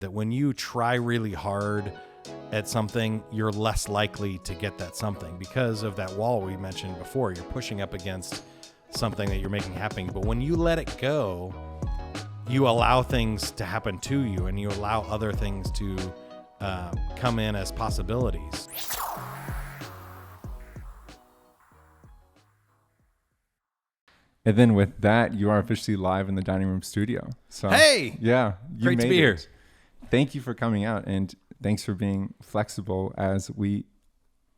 that when you try really hard at something, you're less likely to get that something because of that wall we mentioned before. You're pushing up against something that you're making happen. But when you let it go, you allow things to happen to you, and you allow other things to come in as possibilities. And then with that, you are officially live in the dining room studio. So hey, yeah, great to be here. Thank you for coming out, and thanks for being flexible as we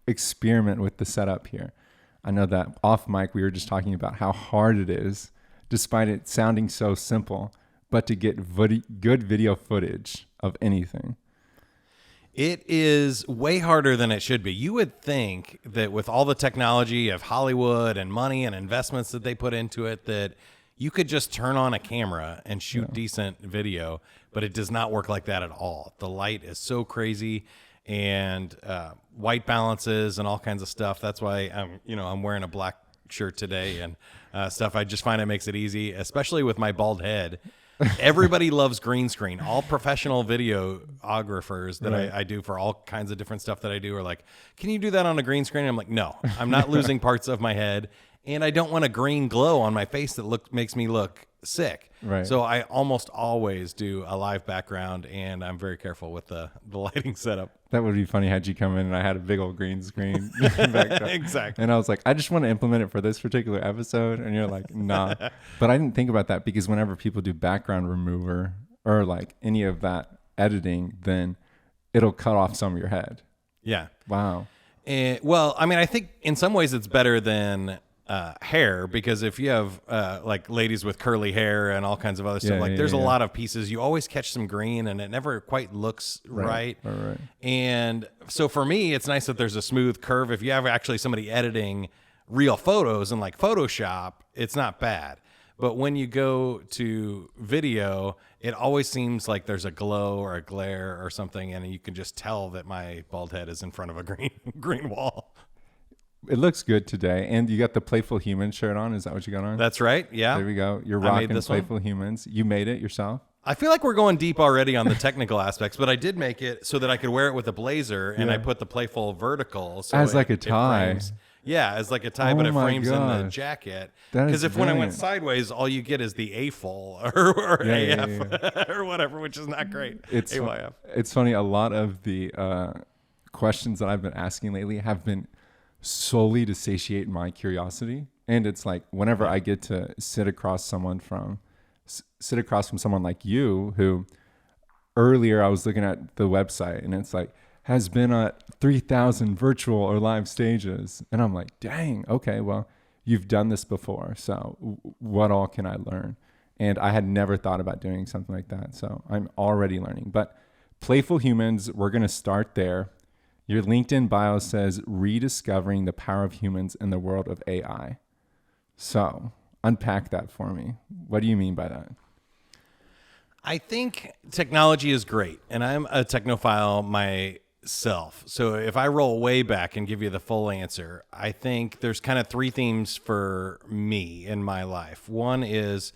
experiment with the setup here. I know that off mic, we were just talking about how hard it is, despite it sounding so simple, but to get good video footage of anything. It is way harder than it should be. You would think that with all the technology of Hollywood and money and investments that they put into it, that you could just turn on a camera and shoot decent video, but it does not work like that at all. The light is so crazy, and white balances and all kinds of stuff. That's why I'm wearing a black shirt today and stuff. I just find it makes it easy, especially with my bald head. Everybody loves green screen. All professional videographers that I do for all kinds of different stuff that I do are like, can you do that on a green screen? And I'm like, no, I'm not losing parts of my head. And I don't want a green glow on my face that makes me look sick. Right. So I almost always do a live background, and I'm very careful with the lighting setup. That would be funny had you come in and I had a big old green screen backdrop. Exactly. And I was like, I just want to implement it for this particular episode. And you're like, nah. But I didn't think about that, because whenever people do background remover or like any of that editing, then it'll cut off some of your head. Yeah. Wow. Well, I mean, I think in some ways it's better than hair, because if you have like ladies with curly hair and all kinds of other stuff, there's a lot of pieces. You always catch some green and it never quite looks right. Right. And so for me, it's nice that there's a smooth curve. If you have actually somebody editing real photos in like Photoshop, it's not bad. But when you go to video, it always seems like there's a glow or a glare or something, and you can just tell that my bald head is in front of a green wall. It looks good today. And you got the Playful Humans shirt on. Is that what you got on? That's right. Yeah. There we go. You're rocking Playful Humans. You made it yourself? I feel like we're going deep already on the technical aspects, but I did make it so that I could wear it with a blazer, and I put the Playful vertical. So as like a tie. As like a tie, but it frames in the jacket. Because if when I went sideways, all you get is the A-full or AF or whatever, which is not great. It's AYF. It's funny. A lot of the questions that I've been asking lately have been solely to satiate my curiosity. And it's like whenever I get to sit across from someone like you, who earlier I was looking at the website and it's like has been at 3,000 virtual or live stages. And I'm like, dang, okay, well, you've done this before. So what all can I learn? And I had never thought about doing something like that. So I'm already learning. But Playful Humans, we're going to start there. Your LinkedIn bio says rediscovering the power of humans in the world of AI. So unpack that for me. What do you mean by that? I think technology is great, and I'm a technophile myself. So if I roll way back and give you the full answer, I think there's kind of three themes for me in my life. One is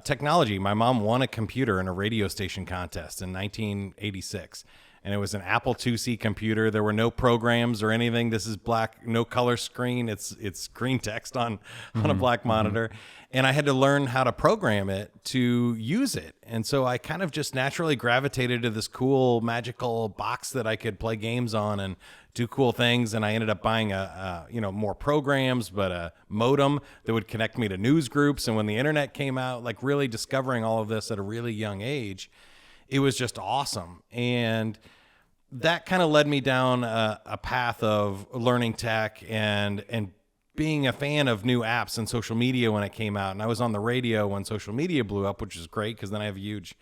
technology. My mom won a computer in a radio station contest in 1986. And it was an Apple IIc computer. There were no programs or anything. This is black, no color screen. It's green text on a black monitor. And I had to learn how to program it to use it. And so I kind of just naturally gravitated to this cool, magical box that I could play games on and do cool things. And I ended up buying more programs, but a modem that would connect me to news groups. And when the internet came out, like really discovering all of this at a really young age, it was just awesome. And that kind of led me down a path of learning tech and being a fan of new apps and social media when it came out. And I was on the radio when social media blew up, which is great because then I have a huge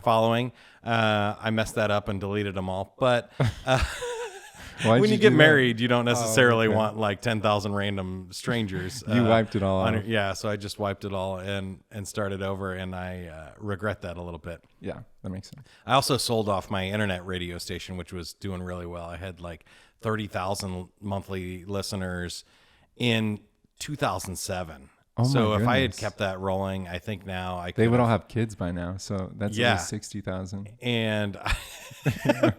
following. I messed that up and deleted them all. But when you get married, you don't necessarily want like 10,000 random strangers. You wiped it all out. Yeah, so I just wiped it all and started over, and I regret that a little bit. Yeah, that makes sense. I also sold off my internet radio station, which was doing really well. I had like 30,000 monthly listeners in 2007. Oh my So if I had goodness. kept that rolling, I think now I could They would all have kids by now, so that's Yeah. at least 60,000. And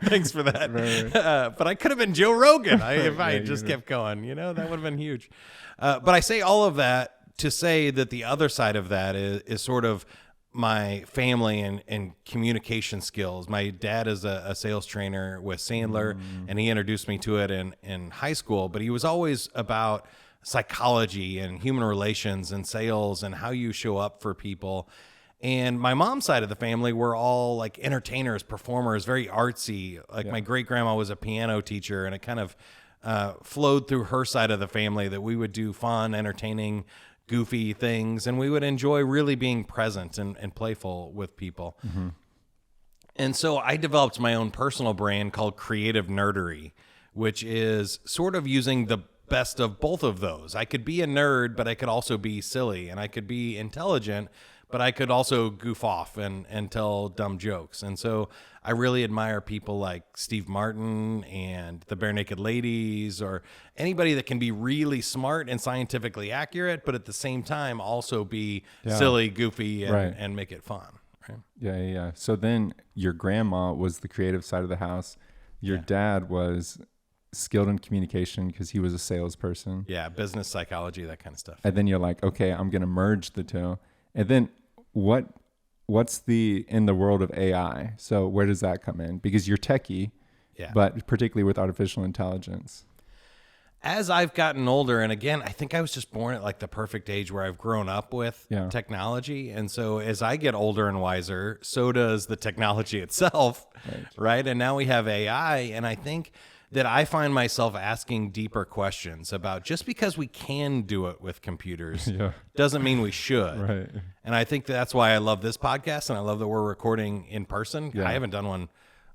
thanks for that. Right. But I could have been Joe Rogan if I Yeah, had just you know. kept going. That would have been huge. But I say all of that to say that the other side of that is sort of my family and communication skills. My dad is a sales trainer with Sandler, and he introduced me to it in high school. But he was always about psychology and human relations and sales and how you show up for people. And my mom's side of the family were all like entertainers, performers, very artsy. Like my great grandma was a piano teacher, and it kind of flowed through her side of the family that we would do fun, entertaining, goofy things, and we would enjoy really being present and playful with people. And so I developed my own personal brand called Creative Nerdery, which is sort of using the best of both of those. I could be a nerd, but I could also be silly, and I could be intelligent, but I could also goof off and tell dumb jokes. And so I really admire people like Steve Martin and the Bare Naked Ladies, or anybody that can be really smart and scientifically accurate, but at the same time also be silly, goofy, and make it fun. Right? Yeah. So then your grandma was the creative side of the house. Your dad was skilled in communication because he was a salesperson. Yeah, business psychology, that kind of stuff. And then you're like, okay, I'm going to merge the two. And then what's in the world of AI? So where does that come in? Because you're techie, but particularly with artificial intelligence. As I've gotten older, and again, I think I was just born at like the perfect age where I've grown up with technology. And so as I get older and wiser, so does the technology itself, right? And now we have AI, and I think that I find myself asking deeper questions about just because we can do it with computers doesn't mean we should. Right. And I think that's why I love this podcast, and I love that we're recording in person. Yeah. I haven't done one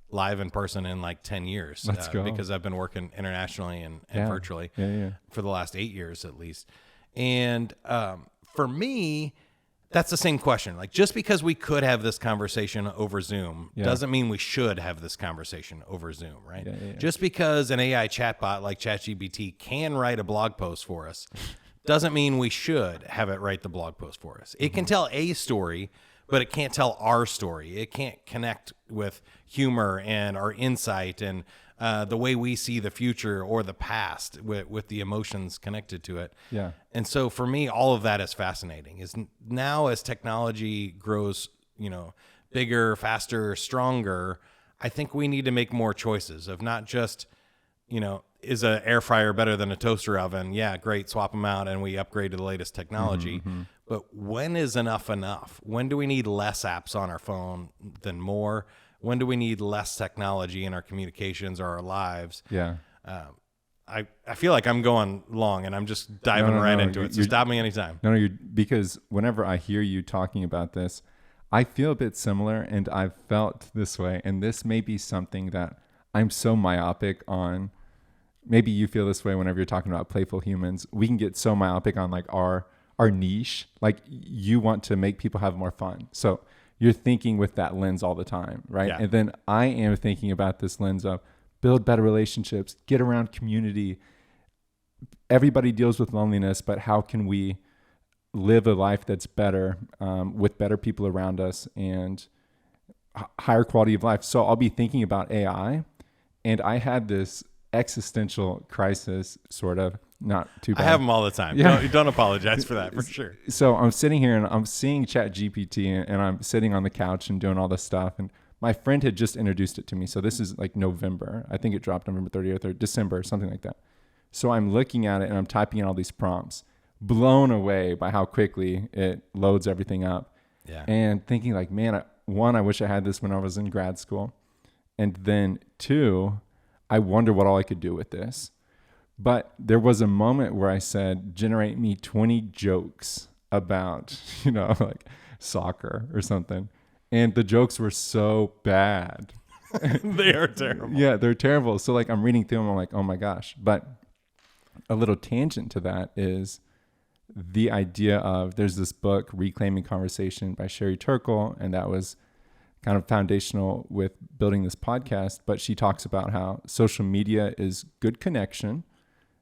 live in person in like 10 years Let's go. because I've been working internationally and virtually Yeah. for the last 8 years at least. And for me, that's the same question. Like, just because we could have this conversation over Zoom doesn't mean we should have this conversation over Zoom, right? Just because an AI chatbot like ChatGPT can write a blog post for us doesn't mean we should have it write the blog post for us. It can tell a story, but it can't tell our story. It can't connect with humor and our insight and the way we see the future or the past with the emotions connected to it. Yeah. And so for me, all of that is fascinating. Is now as technology grows, bigger, faster, stronger, I think we need to make more choices of not just, is an air fryer better than a toaster oven? Yeah, great, swap them out and we upgrade to the latest technology. But when is enough enough? When do we need less apps on our phone than more? When do we need less technology in our communications or our lives? Yeah. I feel like I'm going long and I'm just diving into it. So stop me anytime. No, because whenever I hear you talking about this, I feel a bit similar, and I've felt this way. And this may be something that I'm so myopic on. Maybe you feel this way whenever you're talking about Playful Humans. We can get so myopic on like our niche. Like, you want to make people have more fun. So you're thinking with that lens all the time, right? Yeah. And then I am thinking about this lens of build better relationships, get around community. Everybody deals with loneliness, but how can we live a life that's better with better people around us and higher quality of life? So I'll be thinking about AI, and I had this existential crisis, sort of. Not too bad. I have them all the time. Yeah. Don't apologize for that, for sure. So I'm sitting here and I'm seeing ChatGPT, and I'm sitting on the couch and doing all this stuff. And my friend had just introduced it to me. So this is like November. I think it dropped November 30th or December, something like that. So I'm looking at it and I'm typing in all these prompts, blown away by how quickly it loads everything up. Yeah. And thinking like, man, one, I wish I had this when I was in grad school. And then two, I wonder what all I could do with this. But there was a moment where I said, generate me 20 jokes about, like soccer or something. And the jokes were so bad. They are terrible. Yeah, they're terrible. So like I'm reading through them, I'm like, oh my gosh. But a little tangent to that is the idea of, there's this book, Reclaiming Conversation by Sherry Turkle, and that was kind of foundational with building this podcast. But she talks about how social media is good connection.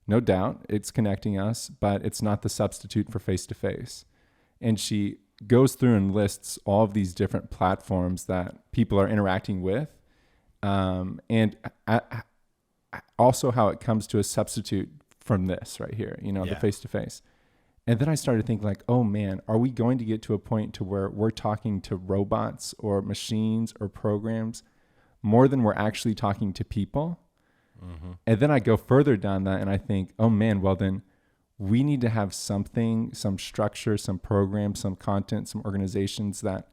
No doubt it's connecting us, but it's not the substitute for face-to-face. And she goes through and lists all of these different platforms that people are interacting with, and also how it comes to a substitute from this right here, the face-to-face. And then I started thinking like, oh man, are we going to get to a point to where we're talking to robots or machines or programs more than we're actually talking to people? Mm-hmm. And then I go further down that and I think, oh man, well then we need to have something, some structure, some program, some content, some organizations that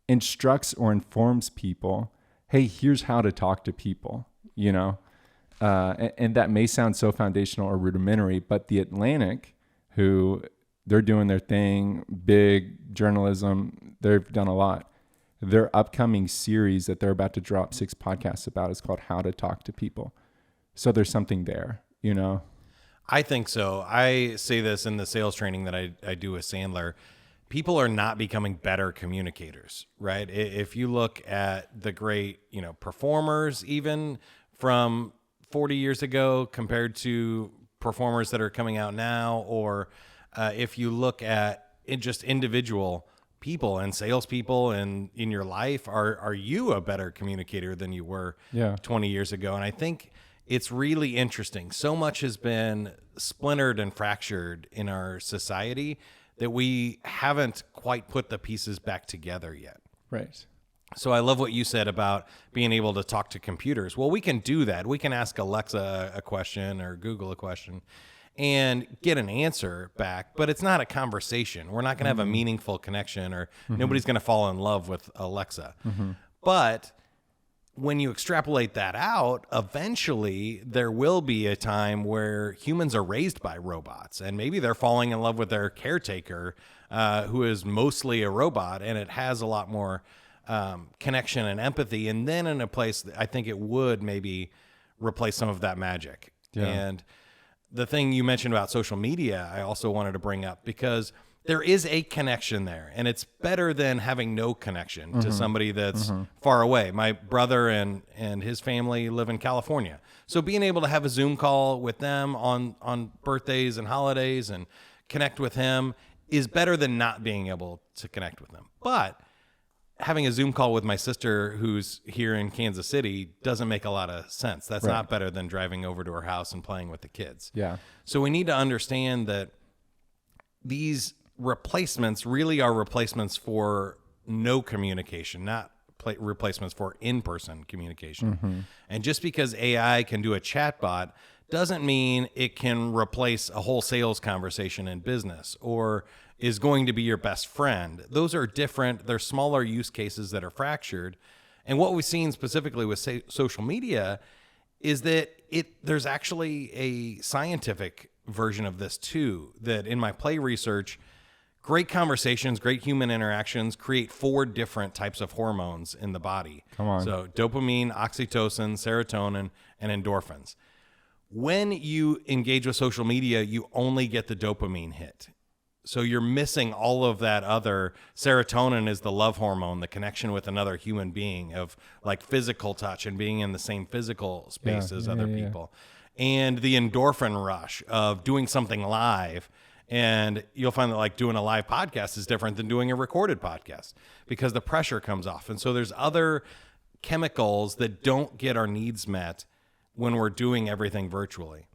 instructs or informs people, hey, here's how to talk to people, and that may sound so foundational or rudimentary, but the Atlantic, who they're doing their thing, big journalism, they've done a lot. Their upcoming series that they're about to drop 6 podcasts about is called How to Talk to People. So there's something there, I think so. I say this in the sales training that I do with Sandler. People are not becoming better communicators, right? If you look at the great, performers, even from 40 years ago compared to performers that are coming out now, or if you look at just individual people and salespeople and in your life, are you a better communicator than you were 20 years ago? And I think it's really interesting. So much has been splintered and fractured in our society that we haven't quite put the pieces back together yet. Right. So I love what you said about being able to talk to computers. Well, we can do that. We can ask Alexa a question or Google a question and get an answer back, but it's not a conversation. We're not going to have a meaningful connection, or nobody's going to fall in love with Alexa. But when you extrapolate that out, eventually there will be a time where humans are raised by robots, and maybe they're falling in love with their caretaker, who is mostly a robot, and it has a lot more connection and empathy. And then in a place, I think it would maybe replace some of that magic. Yeah. And the thing you mentioned about social media, I also wanted to bring up, because there is a connection there, and it's better than having no connection to somebody that's far away. My brother and his family live in California. So being able to have a Zoom call with them on birthdays and holidays and connect with him is better than not being able to connect with them. But having a Zoom call with my sister who's here in Kansas City doesn't make a lot of sense. That's not better than driving over to her house and playing with the kids. Yeah. So we need to understand that these replacements really are replacements for no communication, not replacements for in-person communication. And just because AI can do a chatbot doesn't mean it can replace a whole sales conversation in business or is going to be your best friend. Those are different. They're smaller use cases that are fractured. And what we've seen specifically with social media is that there's actually a scientific version of this too, that in my play research, great conversations, great human interactions create 4 different types of hormones in the body. Come on. So dopamine, oxytocin, serotonin, and endorphins. When you engage with social media, you only get the dopamine hit. So you're missing all of that other. Serotonin is the love hormone, the connection with another human being, of like physical touch and being in the same physical space as other people. And the endorphin rush of doing something live. And you'll find that like doing a live podcast is different than doing a recorded podcast because the pressure comes off. And so there's other chemicals that don't get our needs met when we're doing everything virtually.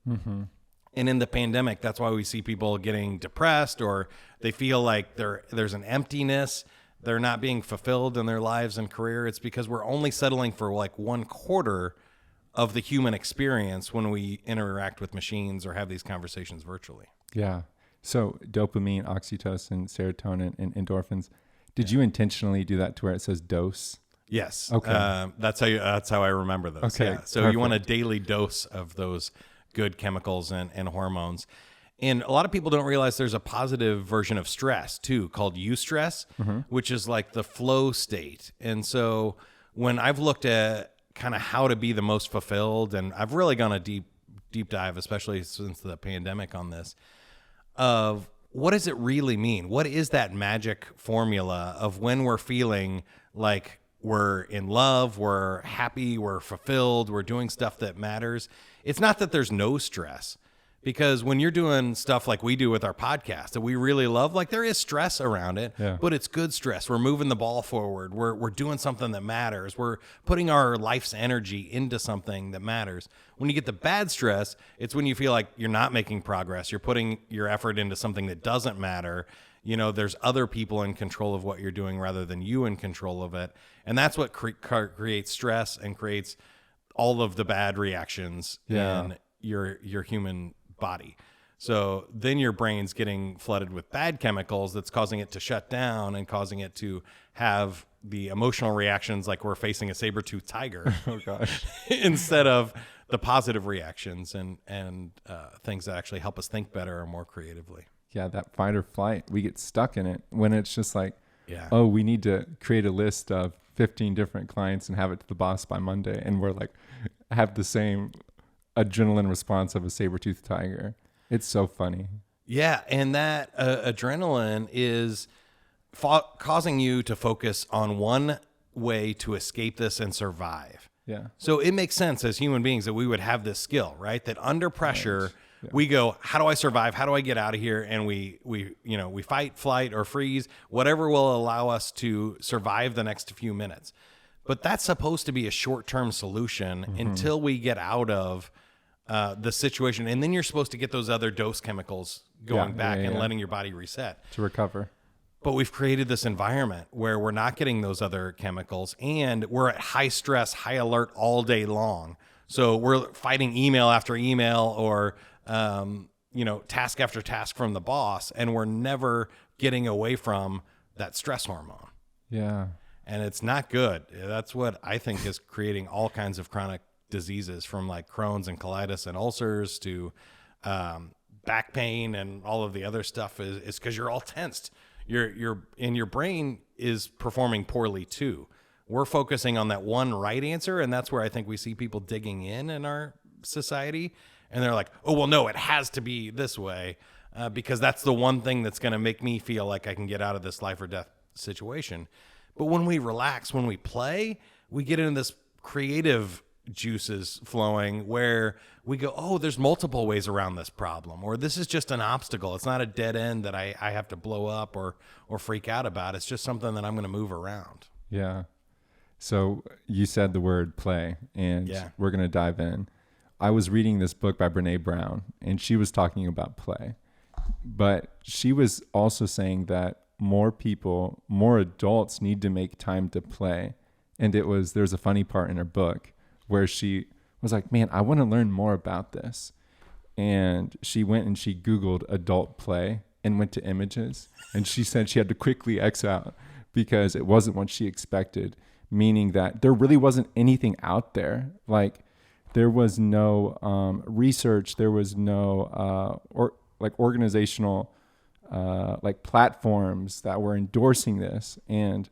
And in the pandemic, that's why we see people getting depressed, or they feel like there's an emptiness. They're not being fulfilled in their lives and career. It's because we're only settling for like 1/4 of the human experience when we interact with machines or have these conversations virtually. Yeah. So dopamine, oxytocin, serotonin, and endorphins. Did you intentionally do that to where it says dose? Yes. Okay. That's how I remember those. Okay. Yeah. So perfect. You want a daily dose of those good chemicals and hormones. And a lot of people don't realize there's a positive version of stress too, called eustress, which is like the flow state. And so when I've looked at kind of how to be the most fulfilled, and I've really gone a deep dive, especially since the pandemic, on this, of what does it really mean? What is that magic formula of when we're feeling like we're in love, we're happy, we're fulfilled, we're doing stuff that matters? It's not that there's no stress, Because when you're doing stuff like we do with our podcast that we really love, like there is stress around it, but it's good stress. We're moving the ball forward. We're doing something that matters. We're putting our life's energy into something that matters. When you get the bad stress, it's when you feel like you're not making progress. You're putting your effort into something that doesn't matter. You know, there's other people in control of what you're doing rather than you in control of it. And that's what creates stress and creates all of the bad reactions in your human body. So then your brain's getting flooded with bad chemicals that's causing it to shut down and causing it to have the emotional reactions like we're facing a saber-toothed tiger. Oh gosh. Instead of the positive reactions and things that actually help us think better or more creatively. Yeah, that fight or flight, we get stuck in it when it's just like, yeah, oh, we need to create a list of 15 different clients and have it to the boss by Monday. And we're like, have the same adrenaline response of a saber-toothed tiger. It's so funny. Yeah, and that adrenaline is causing you to focus on one way to escape this and survive. Yeah. So it makes sense as human beings that we would have this skill, right? That under pressure, we go, how do I survive? How do I get out of here? And we fight, flight, or freeze, whatever will allow us to survive the next few minutes. But that's supposed to be a short-term solution until we get out of the situation. And then you're supposed to get those other dose chemicals going back and letting your body reset. To recover. But we've created this environment where we're not getting those other chemicals and we're at high stress, high alert all day long. So we're fighting email after email or, task after task from the boss, and we're never getting away from that stress hormone. Yeah. And it's not good. That's what I think is creating all kinds of chronic diseases, from like Crohn's and colitis and ulcers to back pain and all of the other stuff is because you're all tensed. Your brain is performing poorly too. We're focusing on that one right answer, and that's where I think we see people digging in our society, and they're like, oh, well, no, it has to be this way because that's the one thing that's going to make me feel like I can get out of this life or death situation. But when we relax, when we play, we get into this creative juices flowing where we go, oh, there's multiple ways around this problem, or this is just an obstacle. It's not a dead end that I have to blow up or freak out about. It's just something that I'm going to move around. Yeah. So you said the word play, and we're going to dive in. I was reading this book by Brené Brown, and she was talking about play, but she was also saying that more adults need to make time to play. And there's a funny part in her book where she was like, man, I want to learn more about this. And she went and she Googled adult play and went to images. And she said she had to quickly X out because it wasn't what she expected, meaning that there really wasn't anything out there. Like there was no research. There was no organizational platforms that were endorsing this. And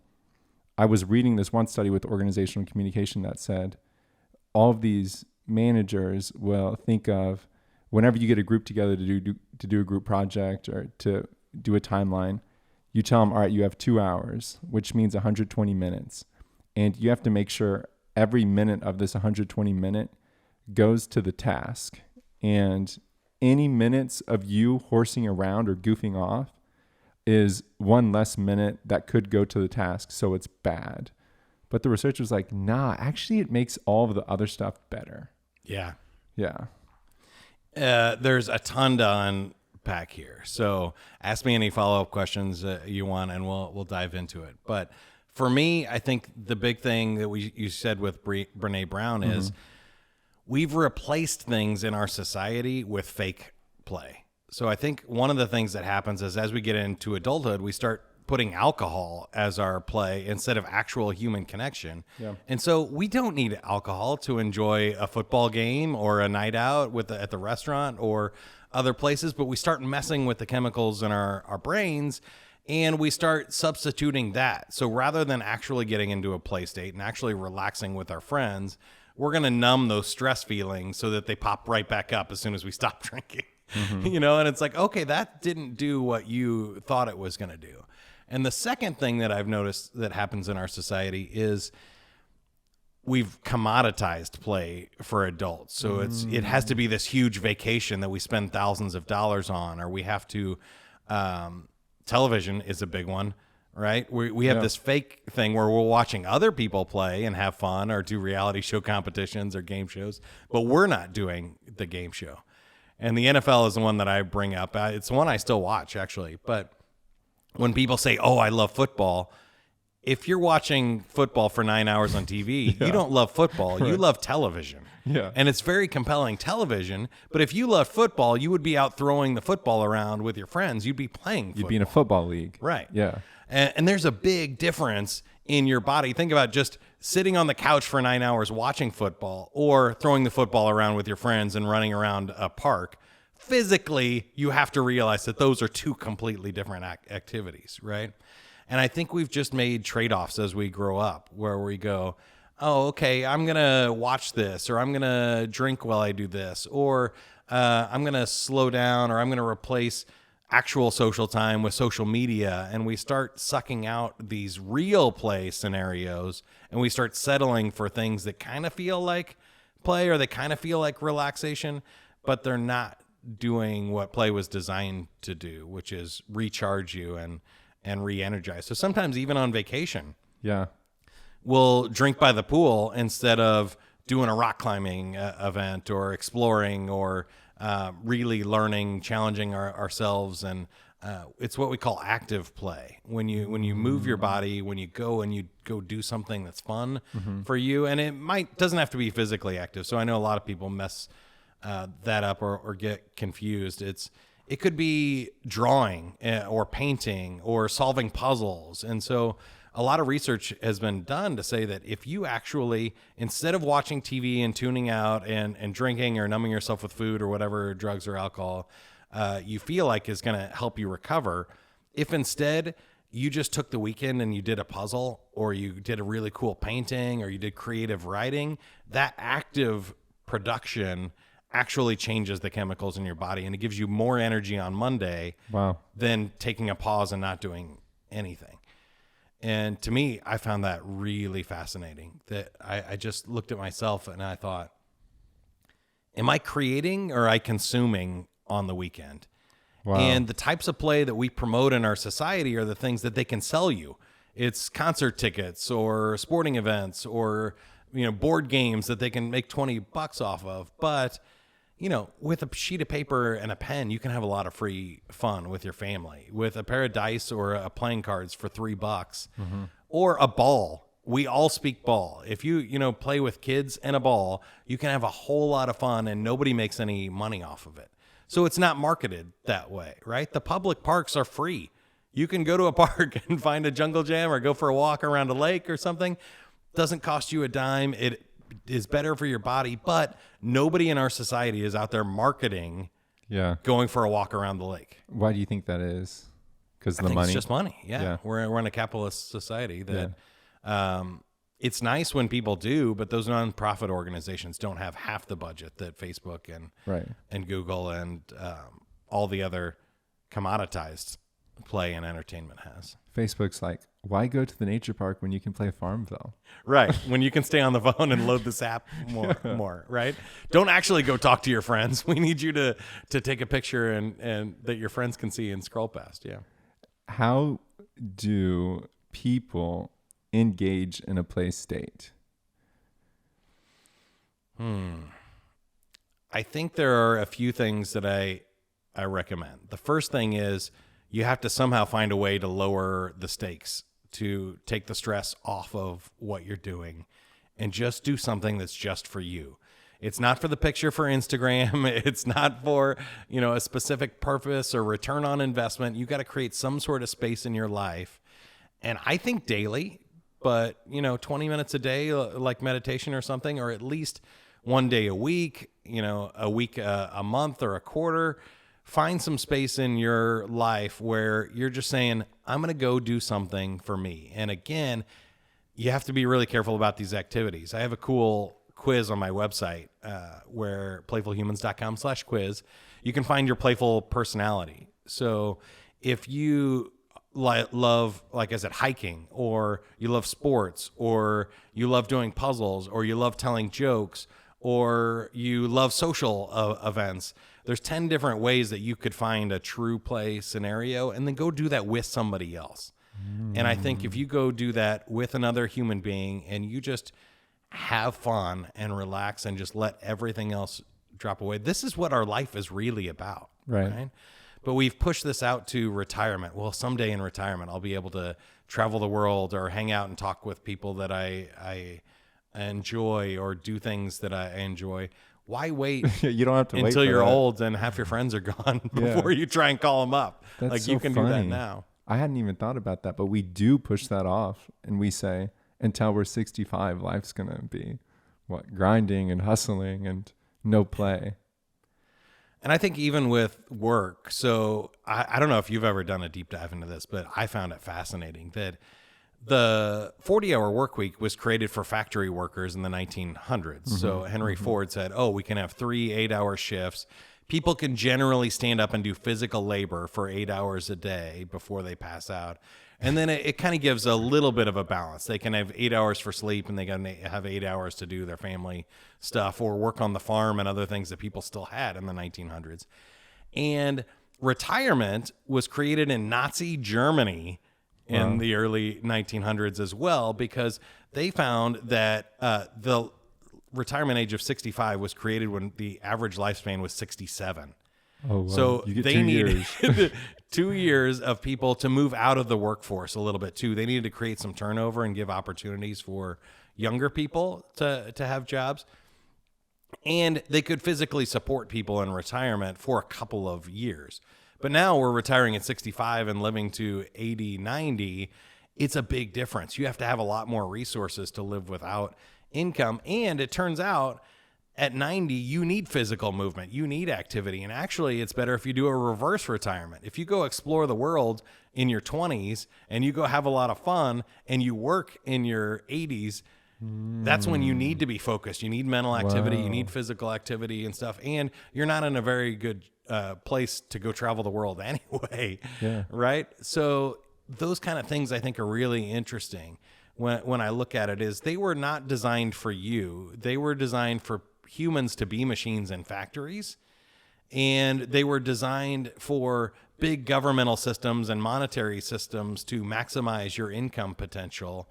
I was reading this one study with organizational communication that said all of these managers will think of whenever you get a group together to do a group project or to do a timeline, you tell them, all right, you have 2 hours, which means 120 minutes. And you have to make sure every minute of this 120 minute goes to the task. And any minutes of you horsing around or goofing off is one less minute that could go to the task. So it's bad. But the research was like, nah, actually it makes all of the other stuff better. Yeah. Yeah. There's a ton to unpack here. So ask me any follow-up questions you want, and we'll dive into it. But for me, I think the big thing that you said with Brené Brown is we've replaced things in our society with fake play. So I think one of the things that happens is as we get into adulthood, we start putting alcohol as our play instead of actual human connection. Yeah. And so we don't need alcohol to enjoy a football game or a night out at the restaurant or other places, but we start messing with the chemicals in our brains and we start substituting that. So rather than actually getting into a play state and actually relaxing with our friends, we're going to numb those stress feelings so that they pop right back up as soon as we stop drinking. And it's like, okay, that didn't do what you thought it was going to do. And the second thing that I've noticed that happens in our society is we've commoditized play for adults. So it has to be this huge vacation that we spend thousands of dollars on, or we have to, television is a big one, right? We have this fake thing where we're watching other people play and have fun or do reality show competitions or game shows, but we're not doing the game show. And the NFL is the one that I bring up. It's the one I still watch, actually. But when people say, oh, I love football, if you're watching football for 9 hours on TV, you don't love football. You love television. Yeah. And it's very compelling television. But if you love football, you would be out throwing the football around with your friends. You'd be playing football. You'd be in a football league. Right. Yeah. And there's a big difference in your body. Think about just sitting on the couch for 9 hours watching football or throwing the football around with your friends and running around a park. Physically, you have to realize that those are two completely different activities, right? And I think we've just made trade-offs as we grow up where we go, oh, okay, I'm going to watch this, or I'm going to drink while I do this, or I'm going to slow down, or I'm going to replace actual social time with social media. And we start sucking out these real play scenarios, and we start settling for things that kind of feel like play or they kind of feel like relaxation, but they're not doing what play was designed to do, which is recharge you and re-energize. So sometimes even on vacation, we'll drink by the pool instead of doing a rock climbing event or exploring or really learning, challenging ourselves. And it's what we call active play. When you move your body, when you go do something that's fun for you, and it doesn't have to be physically active. So I know a lot of people mess that up or get confused. It could be drawing or painting or solving puzzles. And so a lot of research has been done to say that if you actually, instead of watching TV and tuning out and drinking or numbing yourself with food or whatever drugs or alcohol you feel like is going to help you recover, if instead you just took the weekend and you did a puzzle or you did a really cool painting or you did creative writing, that active production actually changes the chemicals in your body, and it gives you more energy on Monday than taking a pause and not doing anything. And to me, I found that really fascinating, that I just looked at myself and I thought, am I creating or am I consuming on the weekend? Wow. And the types of play that we promote in our society are the things that they can sell you. It's concert tickets or sporting events or board games that they can make $20 off of. But with a sheet of paper and a pen, you can have a lot of free fun with your family. With a pair of dice or a playing cards for $3 or a ball. We all speak ball. If you play with kids and a ball, you can have a whole lot of fun and nobody makes any money off of it. So it's not marketed that way, right? The public parks are free. You can go to a park and find a jungle gym or go for a walk around a lake or something. Doesn't cost you a dime. It is better for your body, but nobody in our society is out there marketing going for a walk around the lake. Why do you think that is? Because the money? It's just money. Yeah. We're in a capitalist society that it's nice when people do, but those nonprofit organizations don't have half the budget that Facebook and Google and all the other commoditized play and entertainment has. Facebook's like, why go to the nature park when you can play Farmville? Right. When you can stay on the phone and load this app more, right? Don't actually go talk to your friends. We need you to take a picture and that your friends can see and scroll past. Yeah. How do people engage in a play state? I think there are a few things that I recommend. The first thing is you have to somehow find a way to lower the stakes, to take the stress off of what you're doing and just do something that's just for you. It's not for the picture for Instagram. It's not for, a specific purpose or return on investment. You got to create some sort of space in your life. And I think daily, but 20 minutes a day, like meditation or something, or at least one day a week, a month or a quarter. Find some space in your life where you're just saying, I'm going to go do something for me. And again, you have to be really careful about these activities. I have a cool quiz on my website where playfulhumans.com/quiz. You can find your playful personality. So if you love, like I said, hiking, or you love sports, or you love doing puzzles, or you love telling jokes, or you love social events. There's 10 different ways that you could find a true play scenario, and then go do that with somebody else. And I think if you go do that with another human being and you just have fun and relax and just let everything else drop away, this is what our life is really about. Right? But we've pushed this out to retirement. Well, someday in retirement, I'll be able to travel the world or hang out and talk with people that I enjoy, or do things that I enjoy. Why wait? You don't have to wait until you're that. old and half your friends are gone before you try and call them up. That's like so you can funny. do that now. I hadn't even thought about that, but we do push that off, and we say until we're 65, life's gonna be grinding and hustling and no play. And I think even with work, so I don't know if you've ever done a deep dive into this, but I found it fascinating that the 40-hour work week was created for factory workers in the 1900s. So Henry Ford said, we can have 3 8-hour shifts. People can generally stand up and do physical labor for 8 hours a day before they pass out. And then it kind of gives a little bit of a balance. They can have 8 hours for sleep, and they can have 8 hours to do their family stuff or work on the farm and other things that people still had in the 1900s. And retirement was created in Nazi Germany in the early 1900s as well, because they found that the retirement age of 65 was created when the average lifespan was 67. Oh, wow. So You get they 2 needed years. 2 years of people to move out of the workforce a little bit too. They needed to create some turnover and give opportunities for younger people to have jobs. And they could physically support people in retirement for a couple of years. But now we're retiring at 65 and living to 80, 90. It's a big difference. You have to have a lot more resources to live without income. And it turns out at 90, you need physical movement. You need activity. And actually, it's better if you do a reverse retirement. If you go explore the world in your 20s and you go have a lot of fun and you work in your 80s, that's when you need to be focused. You need mental activity. You need physical activity and stuff. And you're not in a very good place to go travel the world anyway. Yeah. Right? So those kind of things I think are really interesting when I look at it. Is they were not designed for you. They were designed for humans to be machines in factories, and they were designed for big governmental systems and monetary systems to maximize your income potential.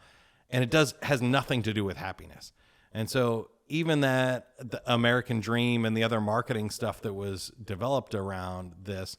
And it has nothing to do with happiness. And so even that the American dream and the other marketing stuff that was developed around this,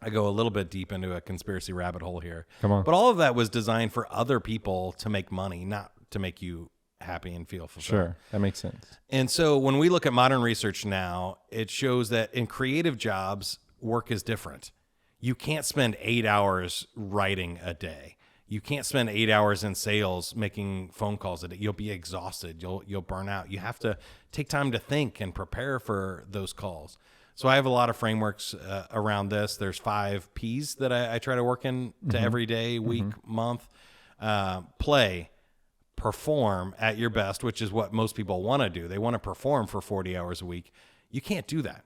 I go a little bit deep into a conspiracy rabbit hole here. Come on. But all of that was designed for other people to make money, not to make you happy and feel fulfilled. Sure, that makes sense. And so when we look at modern research now, it shows that in creative jobs, work is different. You can't spend 8 hours writing a day. You can't spend 8 hours in sales making phone calls a day. You'll be exhausted. You'll burn out. You have to take time to think and prepare for those calls. So I have a lot of frameworks around this. There's 5 P's that I try to work into every day, week, month. Play, perform at your best, which is what most people want to do. They want to perform for 40 hours a week. You can't do that,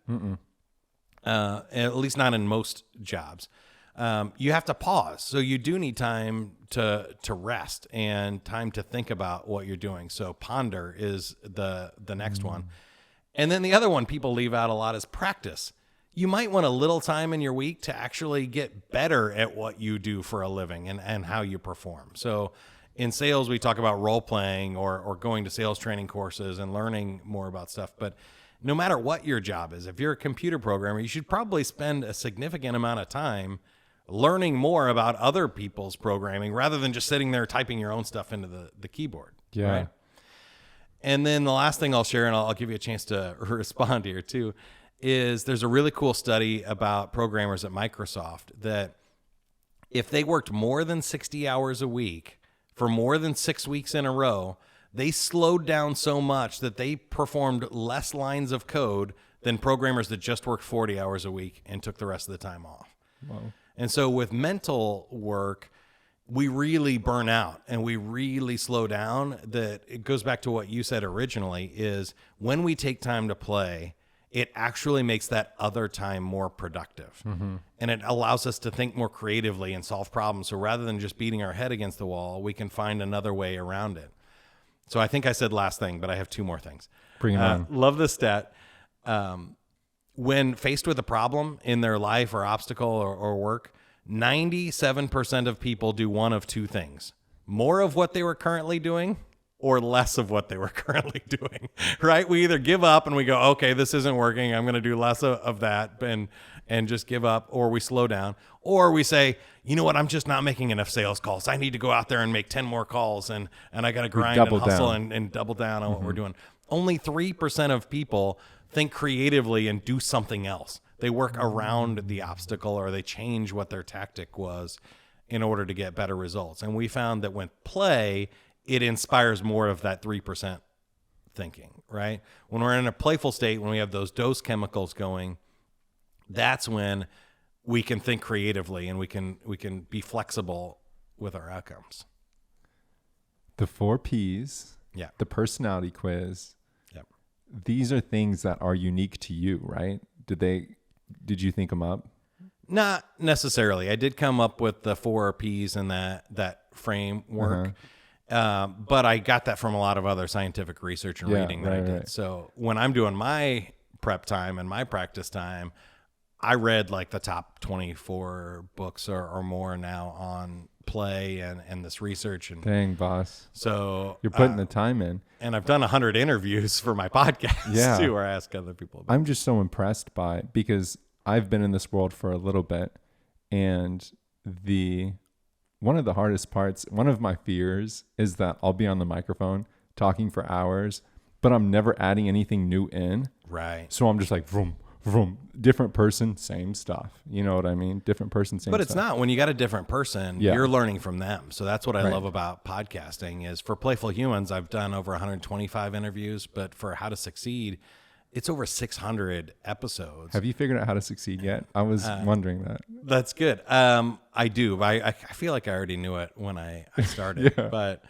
at least not in most jobs. You have to pause. So you do need time to rest and time to think about what you're doing. So ponder is the next one. And then the other one people leave out a lot is practice. You might want a little time in your week to actually get better at what you do for a living and how you perform. So in sales, we talk about role playing or going to sales training courses and learning more about stuff. But no matter what your job is, if you're a computer programmer, you should probably spend a significant amount of time learning more about other people's programming rather than just sitting there typing your own stuff into the keyboard. Yeah. Right? And then the last thing I'll share, and I'll give you a chance to respond here too, is there's a really cool study about programmers at Microsoft that if they worked more than 60 hours a week for more than 6 weeks in a row, they slowed down so much that they performed less lines of code than programmers that just worked 40 hours a week and took the rest of the time off. Wow. And so with mental work, we really burn out and we really slow down. That it goes back to what you said originally is when we take time to play it actually makes that other time more productive. And it allows us to think more creatively and solve problems. So rather than just beating our head against the wall, we can find another way around it. So I think I said last thing, but I have two more things. Bring it on. Love this stat. When faced with a problem in their life or obstacle or work, 97% of people do one of two things: more of what they were currently doing or less of what they were currently doing, right? We either give up and we go, okay, this isn't working, I'm going to do less of that and just give up, or we slow down, or we say, you know what, I'm just not making enough sales calls. I need to go out there and make 10 more calls, and I got to grind and hustle and double down on what we're doing. Only 3% of people think creatively and do something else. They work around the obstacle, or they change what their tactic was in order to get better results. And we found that when play, it inspires more of that 3% thinking, right? When we're in a playful state, when we have those dose chemicals going, that's when we can think creatively and we can be flexible with our outcomes. The 4 Ps, Yeah. the personality quiz, Yep. these are things that are unique to you, right? Did you think them up? Not necessarily. I did come up with the 4 Ps and that framework. But I got that from a lot of other scientific research and reading that I did. Right. So when I'm doing my prep time and my practice time, I read like the top 24 books or more now on play and this research. And dang, boss. So you're putting the time in. And I've done 100 interviews for my podcast too, where I ask other people about I'm just so impressed by it because I've been in this world for a little bit, and one of the hardest parts, one of my fears, is that I'll be on the microphone talking for hours, but I'm never adding anything new in. Right. So I'm just like, vroom, vroom, different person, same stuff. You know what I mean? Different person, same stuff. But it's not. When you got a different person, you're learning from them. So that's what I love about podcasting is for Playful Humans, I've done over 125 interviews, but for How to Succeed, it's over 600 episodes. Have you figured out how to succeed yet? I was wondering that. That's good. I do. I feel like I already knew it when I started. But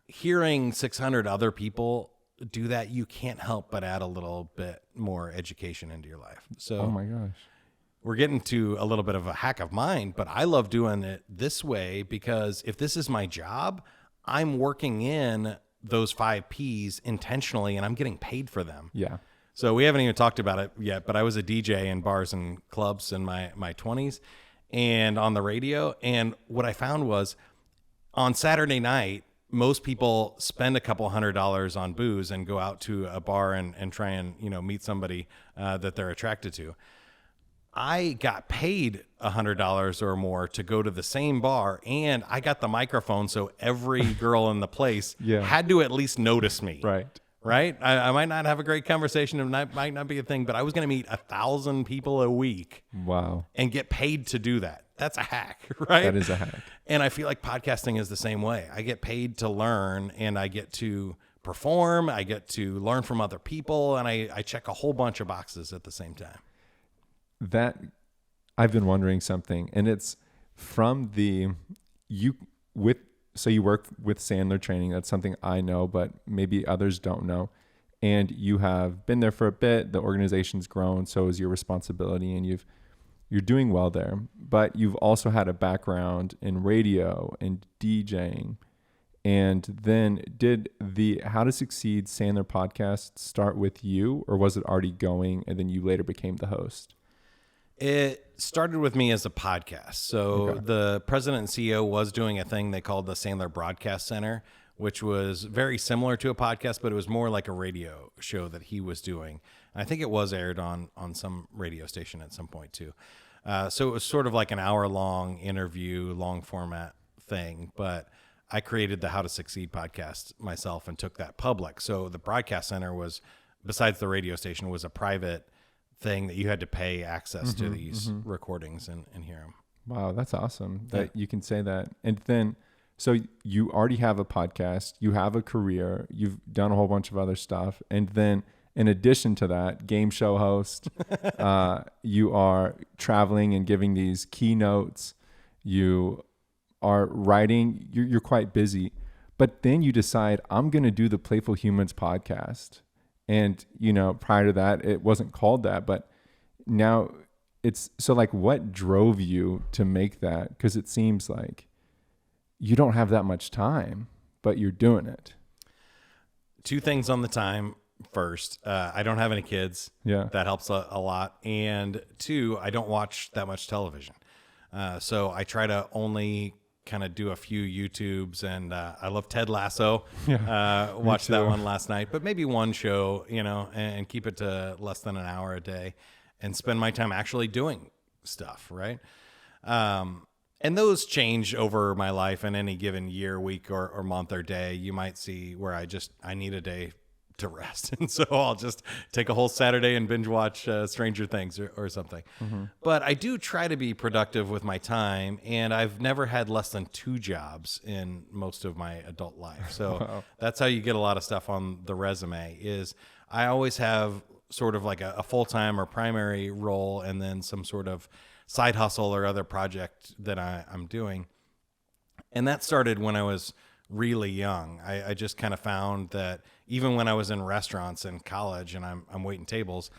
hearing 600 other people do that, you can't help but add a little bit more education into your life. So, oh my gosh, we're getting to a little bit of a hack of mine, but I love doing it this way because if this is my job, I'm working in those 5 Ps intentionally and I'm getting paid for them. Yeah. So we haven't even talked about it yet, but I was a DJ in bars and clubs in my 20s and on the radio. And what I found was on Saturday night, most people spend a couple $100 on booze and go out to a bar and try and, meet somebody that they're attracted to. I got paid $100 or more to go to the same bar, and I got the microphone, so every girl in the place had to at least notice me. Right? I might not have a great conversation, and that might not be a thing, but I was going to meet 1,000 people a week. Wow. And get paid to do that. That's a hack, right? That is a hack. And I feel like podcasting is the same way. I get paid to learn, and I get to perform. I get to learn from other people, and I check a whole bunch of boxes at the same time. That I've been wondering something, and it's from so you work with Sandler Training. That's something I know, but maybe others don't know. And you have been there for a bit. The organization's grown, so is your responsibility, and you're doing well there. But you've also had a background in radio and DJing. And then did the How to Succeed Sandler podcast start with you, or was it already going and then you later became the host? It started with me as a podcast. So the president and CEO was doing a thing they called the Sandler Broadcast Center, which was very similar to a podcast, but it was more like a radio show that he was doing. I think it was aired on some radio station at some point too. So it was sort of like an hour-long interview, long format thing. But I created the How to Succeed podcast myself and took that public. So the Broadcast Center was, besides the radio station, was a private thing that you had to pay access to these recordings and hear them. Wow, that's awesome that you can say that. And then, so you already have a podcast, you have a career, you've done a whole bunch of other stuff. And then in addition to that, game show host, you are traveling and giving these keynotes, you are writing, you're quite busy. But then you decide, I'm going to do the Playful Humans podcast. And, prior to that, it wasn't called that, but now it's so like, what drove you to make that? Because it seems like you don't have that much time, but you're doing it. Two things on the time. First, I don't have any kids. Yeah. That helps a lot. And two, I don't watch that much television. So I try to only kind of do a few YouTubes, and I love Ted Lasso. Yeah, watched that one last night, but maybe one show, and keep it to less than an hour a day and spend my time actually doing stuff, right? And those change over my life in any given year, week, or month or day. You might see where I need a day to rest. And so I'll just take a whole Saturday and binge watch Stranger Things or something. Mm-hmm. But I do try to be productive with my time, and I've never had less than 2 jobs in most of my adult life. So wow. That's how you get a lot of stuff on the resume. Is I always have sort of like a full-time or primary role, and then some sort of side hustle or other project that I'm doing. And that started when I was really young. I just kind of found that even when I was in restaurants in college and I'm waiting tables,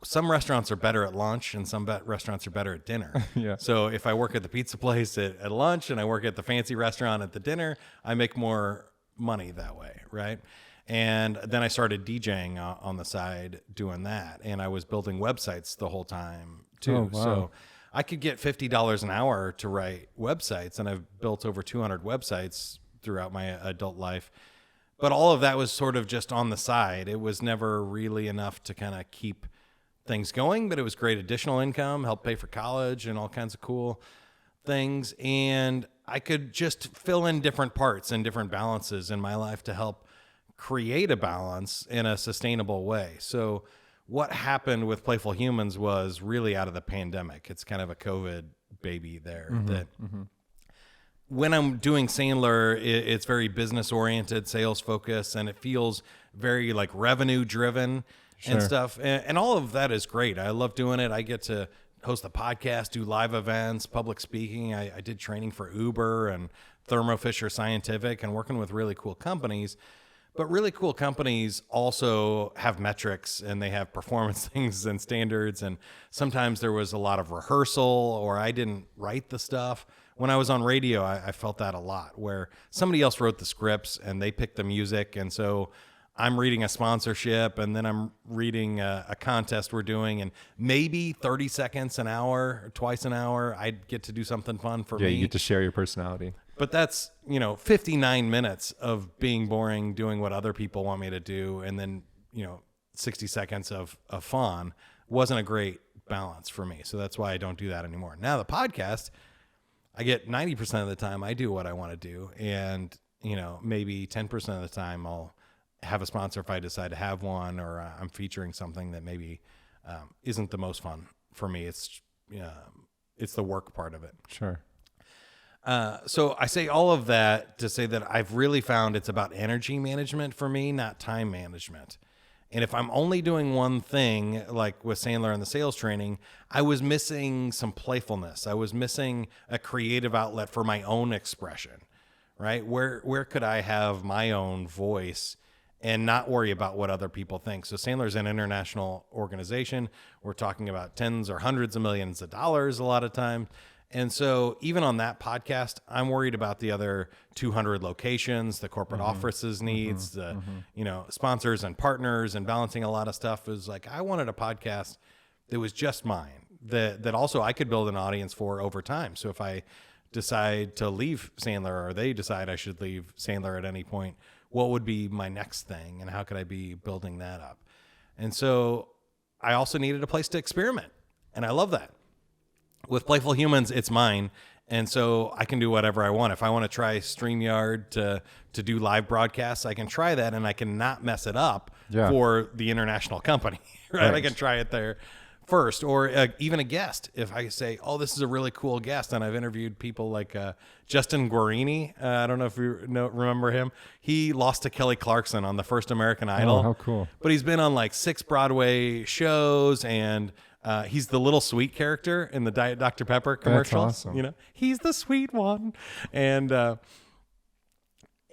some restaurants are better at lunch and some restaurants are better at dinner. Yeah. So if I work at the pizza place at lunch and I work at the fancy restaurant at the dinner, I make more money that way, right? And then I started DJing on the side doing that. And I was building websites the whole time too. Oh, wow. So I could get $50 an hour to write websites, and I've built over 200 websites throughout my adult life. But all of that was sort of just on the side. It was never really enough to kind of keep things going, but it was great additional income, helped pay for college and all kinds of cool things. And I could just fill in different parts and different balances in my life to help create a balance in a sustainable way. So what happened with Playful Humans was really out of the pandemic. It's kind of a COVID baby there. When I'm doing Sandler, it's very business oriented, sales focused, and it feels very like revenue driven and stuff. And all of that is great. I love doing it. I get to host a podcast, do live events, public speaking. I did training for Uber and Thermo Fisher Scientific, and working with really cool companies. But really cool companies also have metrics, and they have performance things and standards. And sometimes there was a lot of rehearsal, or I didn't write the stuff. When I was on radio, I felt that a lot, where somebody else wrote the scripts and they picked the music. And so I'm reading a sponsorship, and then I'm reading a contest we're doing, and maybe 30 seconds an hour, or twice an hour, I'd get to do something fun for me. Yeah, you get to share your personality. But that's, 59 minutes of being boring, doing what other people want me to do, and then, 60 seconds of fun wasn't a great balance for me. So that's why I don't do that anymore. Now the podcast, I get 90% of the time I do what I want to do, and, maybe 10% of the time I'll have a sponsor if I decide to have one, or I'm featuring something that maybe isn't the most fun for me. It's the work part of it. Sure. So I say all of that to say that I've really found it's about energy management for me, not time management. And if I'm only doing one thing, like with Sandler and the sales training, I was missing some playfulness. I was missing a creative outlet for my own expression, right? Where could I have my own voice and not worry about what other people think? So Sandler's an international organization. We're talking about tens or hundreds of millions of dollars a lot of time. And so even on that podcast, I'm worried about the other 200 locations, the corporate offices needs, the sponsors and partners, and balancing a lot of stuff. Is like, I wanted a podcast that was just mine, that also I could build an audience for over time. So if I decide to leave Sandler, or they decide I should leave Sandler at any point, what would be my next thing, and how could I be building that up? And so I also needed a place to experiment, and I love that. With Playful Humans, it's mine, and so I can do whatever I want. If I want to try StreamYard to do live broadcasts, I can try that, and I can not mess it up for the international company, right? I can try it there first, or even a guest. If I say, oh, this is a really cool guest, and I've interviewed people like Justin Guarini. I don't know if you remember him. He lost to Kelly Clarkson on the first American Idol. Oh, how cool. But he's been on like 6 Broadway shows, and he's the little sweet character in the Diet Dr. Pepper commercials. That's awesome. He's the sweet one. And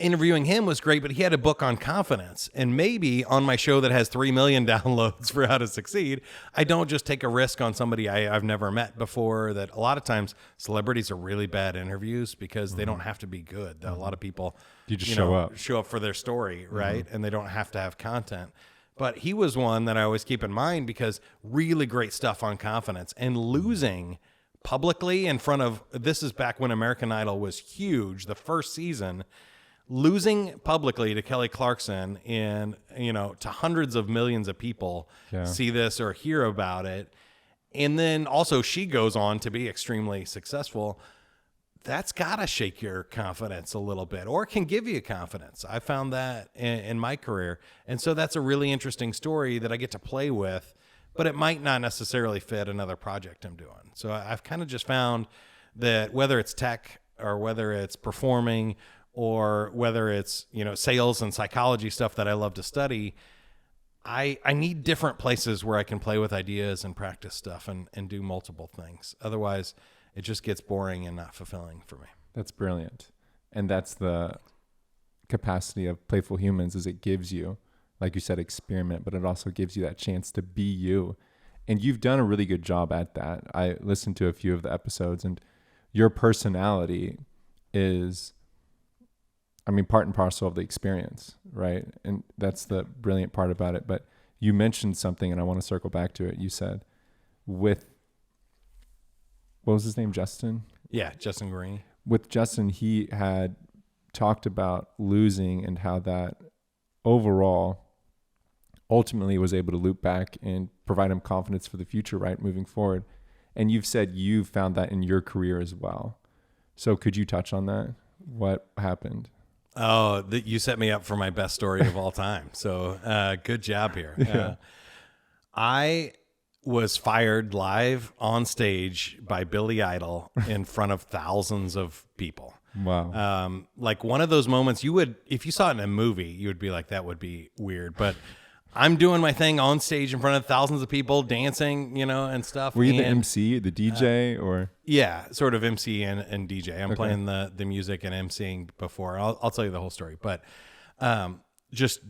interviewing him was great, but he had a book on confidence. And maybe on my show that has 3 million downloads for How to Succeed, I don't just take a risk on somebody I've never met before. That a lot of times celebrities are really bad interviews because they don't have to be good. A lot of people You just show up for their story, right? And they don't have to have content. But he was one that I always keep in mind because really great stuff on confidence and losing publicly in front of, this is back when American Idol was huge, the first season, losing publicly to Kelly Clarkson in, to hundreds of millions of people see this or hear about it. And then also she goes on to be extremely successful. That's got to shake your confidence a little bit, or can give you confidence. I found that in my career. And so that's a really interesting story that I get to play with, but it might not necessarily fit another project I'm doing. So I've kind of just found that whether it's tech or whether it's performing or whether it's, sales and psychology stuff that I love to study, I need different places where I can play with ideas and practice stuff and do multiple things. Otherwise, it just gets boring and not fulfilling for me. That's brilliant. And that's the capacity of Playful Humans, is it gives you, like you said, experiment, but it also gives you that chance to be you. And you've done a really good job at that. I listened to a few of the episodes, and your personality is, part and parcel of the experience, right? And that's the brilliant part about it. But you mentioned something, and I want to circle back to it. You said what was his name? Justin? Yeah, Justin Green. With Justin, he had talked about losing and how that overall ultimately was able to loop back and provide him confidence for the future, right? Moving forward. And you've said you found that in your career as well. So could you touch on that? What happened? Oh, you set me up for my best story of all time. So good job here. Yeah. I was fired live on stage by Billy Idol in front of thousands of people. Wow. Like one of those moments if you saw it in a movie, you would be like, that would be weird. But I'm doing my thing on stage in front of thousands of people dancing, and stuff. Were you the MC, the DJ, or? Yeah, sort of MC and DJ. I'm playing the music and MCing before. I'll tell you the whole story. But just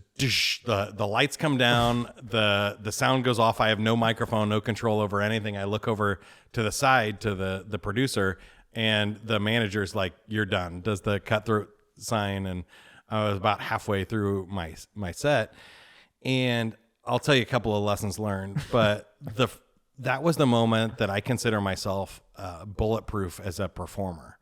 the lights come down, the sound goes off. I have no microphone, no control over anything. I look over to the side to the producer, and the manager's like, "You're done." Does the cutthroat sign, and I was about halfway through my set. And I'll tell you a couple of lessons learned, but that was the moment that I consider myself bulletproof as a performer.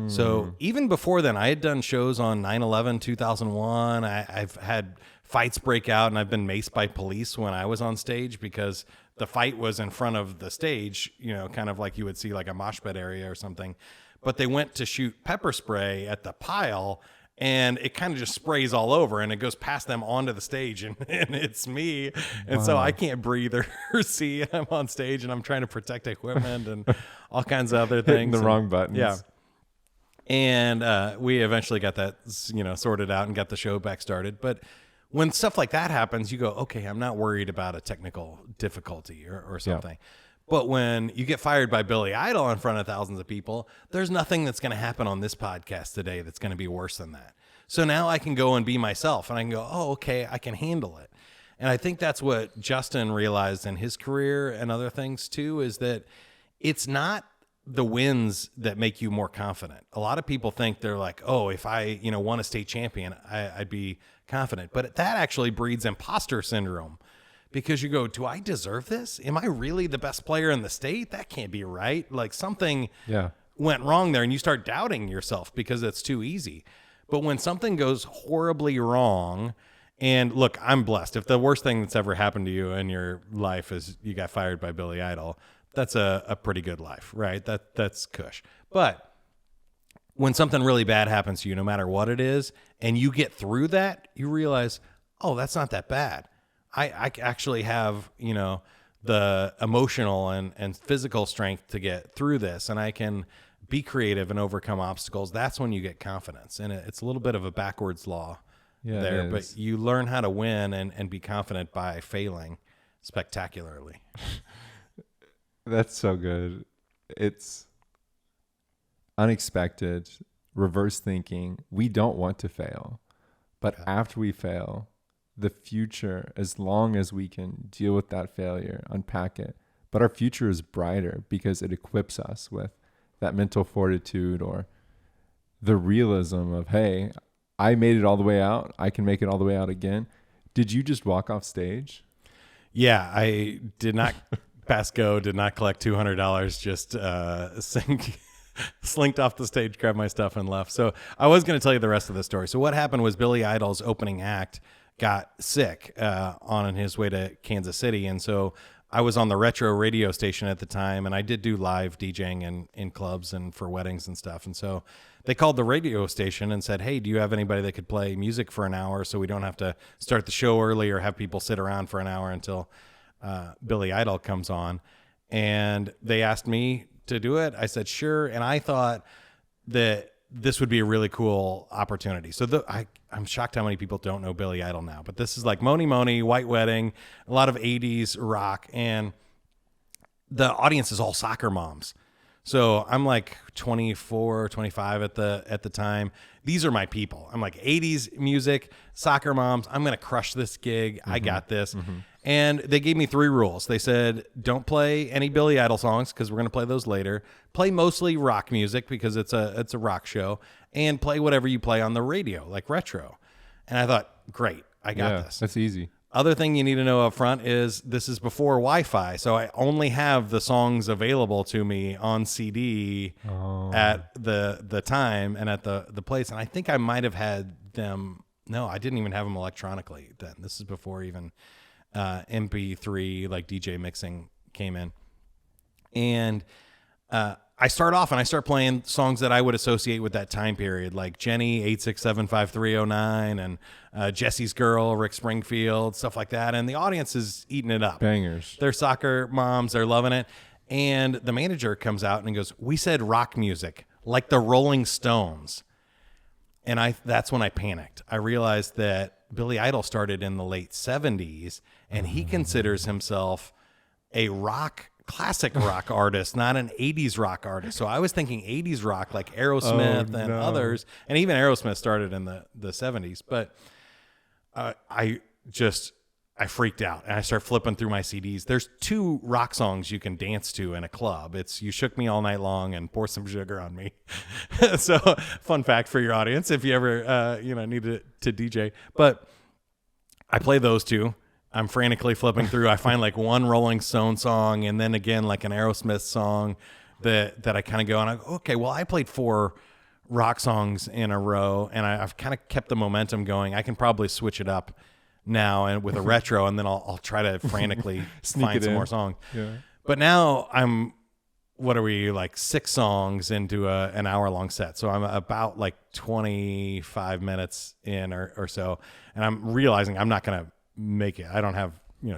So even before then, I had done shows on 9/11, 2001. I've had fights break out, and I've been maced by police when I was on stage because the fight was in front of the stage, kind of like you would see like a mosh pit area or something. But they went to shoot pepper spray at the pile, and it kind of just sprays all over, and it goes past them onto the stage, and it's me. And so I can't breathe or see. I'm on stage, and I'm trying to protect equipment and all kinds of other things. Hitting the wrong buttons. Yeah. And we eventually got that, sorted out and got the show back started. But when stuff like that happens, you go, okay, I'm not worried about a technical difficulty or something. Yeah. But when you get fired by Billy Idol in front of thousands of people, there's nothing that's going to happen on this podcast today that's going to be worse than that. So now I can go and be myself, and I can go, oh, okay, I can handle it. And I think that's what Justin realized in his career and other things too, is that it's not the wins that make you more confident. A lot of people think they're like, oh, if I, won a state champion, I'd be confident. But that actually breeds imposter syndrome. Because you go, do I deserve this? Am I really the best player in the state? That can't be right. Like something went wrong there, and you start doubting yourself because it's too easy. But when something goes horribly wrong, and look, I'm blessed. If the worst thing that's ever happened to you in your life is you got fired by Billy Idol, that's a pretty good life, right? That's cush. But when something really bad happens to you, no matter what it is, and you get through that, you realize, oh, that's not that bad. I actually have, the emotional and physical strength to get through this, and I can be creative and overcome obstacles. That's when you get confidence. And it's a little bit of a backwards law there, but you learn how to win and be confident by failing spectacularly. That's so good. It's unexpected, reverse thinking, we don't want to fail. But after we fail, the future, as long as we can deal with that failure, unpack it, but our future is brighter because it equips us with that mental fortitude or the realism of, hey, I made it all the way out. I can make it all the way out again. Did you just walk off stage? Yeah, I did not pass go, did not collect $200, just slinked off the stage, grabbed my stuff, and left. So I was going to tell you the rest of the story. So what happened was Billy Idol's opening act got sick on his way to Kansas City. And so I was on the retro radio station at the time, and I did do live DJing in clubs and for weddings and stuff. And so they called the radio station and said, hey, do you have anybody that could play music for an hour so we don't have to start the show early or have people sit around for an hour until Billy Idol comes on? And they asked me to do it. I said, sure. And I thought that this would be a really cool opportunity. So I'm shocked how many people don't know Billy Idol now, but this is like Moni Moni, White Wedding, a lot of 80s rock, and the audience is all soccer moms. So I'm like 24, 25 at the time. These are my people. I'm like 80s music, soccer moms. I'm going to crush this gig. I got this. And they gave me 3 rules. They said, don't play any Billy Idol songs because we're going to play those later. Play mostly rock music because it's a rock show, and play whatever you play on the radio, like retro. And I thought, great, I got this. That's easy. Other thing you need to know up front is this is before Wi-Fi, so I only have the songs available to me on CD at the time and at the place. And I think I might have had them. No, I didn't even have them electronically then. This is before even MP3 like DJ mixing came in. And I start off and I start playing songs that I would associate with that time period, like Jenny 8675309 and Jesse's Girl, Rick Springfield, stuff like that. And the audience is eating it up. Bangers. They're soccer moms. They're loving it. And the manager comes out and goes, we said rock music, like the Rolling Stones. And that's when I panicked. I realized that Billy Idol started in the late 70s, and he considers himself a classic rock artist, not an 80s rock artist. So I was thinking 80s rock like Aerosmith and others, and even Aerosmith started in the 70s. But I freaked out, and I start flipping through my CDs. There's 2 rock songs you can dance to in a club. It's You Shook Me All Night Long and Pour Some Sugar on Me. So fun fact for your audience if you ever need to DJ. But I play those 2. I'm frantically flipping through. I find like one Rolling Stone song, and then again like an Aerosmith song that I kind of go, and I go, okay, well, I played 4 rock songs in a row, and I've kind of kept the momentum going. I can probably switch it up now and with a retro, and then I'll try to frantically find some more songs. Yeah. But now I'm, what are we, like 6 songs into an hour-long set. So I'm about like 25 minutes in or so, and I'm realizing I'm not going to make it. I don't have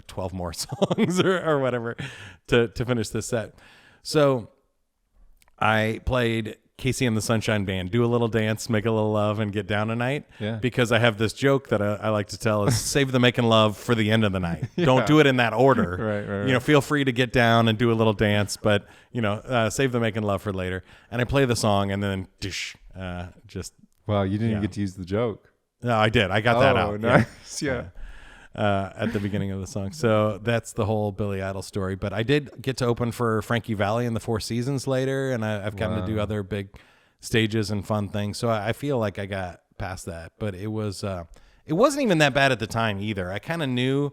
12 more songs or whatever to finish this set. So I played Casey and the Sunshine Band, Do a Little Dance, Make a Little Love, and Get Down Tonight. Yeah. Because I have this joke that I like to tell is save the making love for the end of the night. Don't do it in that order. Right. Feel free to get down and do a little dance, but save the making love for later. And I play the song, and then just. Wow, you didn't get to use the joke. No, I did. I got that out. Nice. Yeah. At the beginning of the song. So that's the whole Billy Idol story. But I did get to open for Frankie Valli in the Four Seasons later, and I've gotten to do other big stages and fun things. So I feel like I got past that. But it wasn't even that bad at the time either. I kind of knew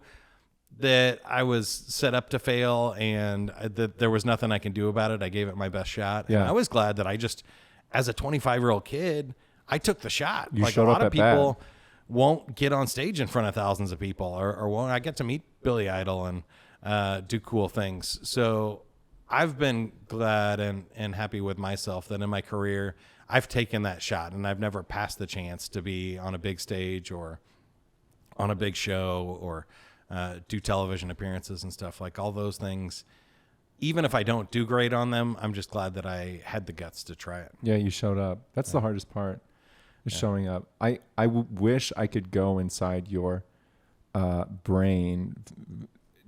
that I was set up to fail, and that there was nothing I can do about it. I gave it my best shot. Yeah. And I was glad that I just, as a 25-year-old kid, I took the shot. You like showed a lot up of at people bat. Won't get on stage in front of thousands of people, or won't. I get to meet Billy Idol and do cool things. So I've been glad and happy with myself that in my career I've taken that shot, and I've never passed the chance to be on a big stage or on a big show or do television appearances and stuff. Like all those things, even if I don't do great on them, I'm just glad that I had the guts to try it. Yeah, you showed up. That's the hardest part. Showing up. I wish I could go inside your brain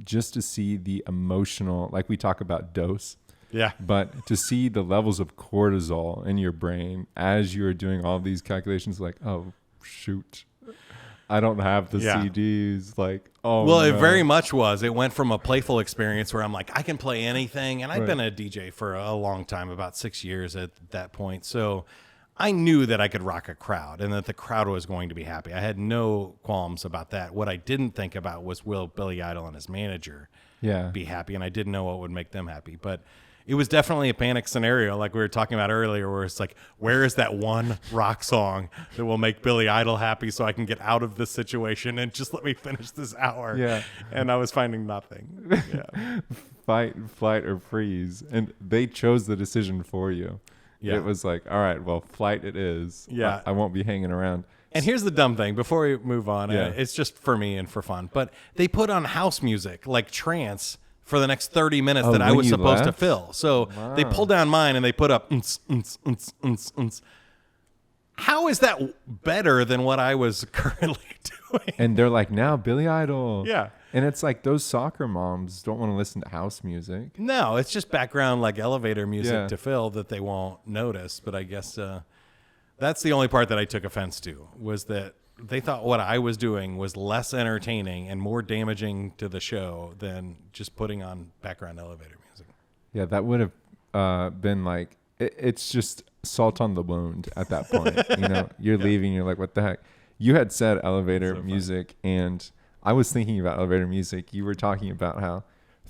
just to see the emotional, like we talk about dose. Yeah. But to see the levels of cortisol in your brain as you're doing all these calculations, like, oh, shoot, I don't have the Yeah. CDs. Like, oh, Well, it no. very much was. It went from a playful experience where I'm like, I can play anything. And I'd Right. been a DJ for a long time, about 6 years at that point. So I knew that I could rock a crowd and that the crowd was going to be happy. I had no qualms about that. What I didn't think about was, will Billy Idol and his manager Yeah. be happy? And I didn't know what would make them happy. But it was definitely a panic scenario, like we were talking about earlier, where it's like, where is that one rock song that will make Billy Idol happy so I can get out of this situation and just let me finish this hour? Yeah. And I was finding nothing. Yeah. Fight, flight, or freeze. And they chose the decision for you. Yeah. It was like, all right, well, flight it is. Yeah. I won't be hanging around. And here's the dumb thing before we move on. Yeah. It's just for me and for fun. But they put on house music like trance for the next 30 minutes that I when was you supposed to left? fill. So they pulled down mine and they put up. How is that better than what I was currently doing? And they're like, now Billy Idol. Yeah. And it's like those soccer moms don't want to listen to house music. No, it's just background like elevator music Yeah. to fill that they won't notice. But I guess that's the only part that I took offense to, was that they thought what I was doing was less entertaining and more damaging to the show than just putting on background elevator music. Yeah, that would have been like, it's just salt on the wound at that point. You know, you're leaving, you're like, what the heck? You had said elevator music, and I was thinking about elevator music. You were talking about how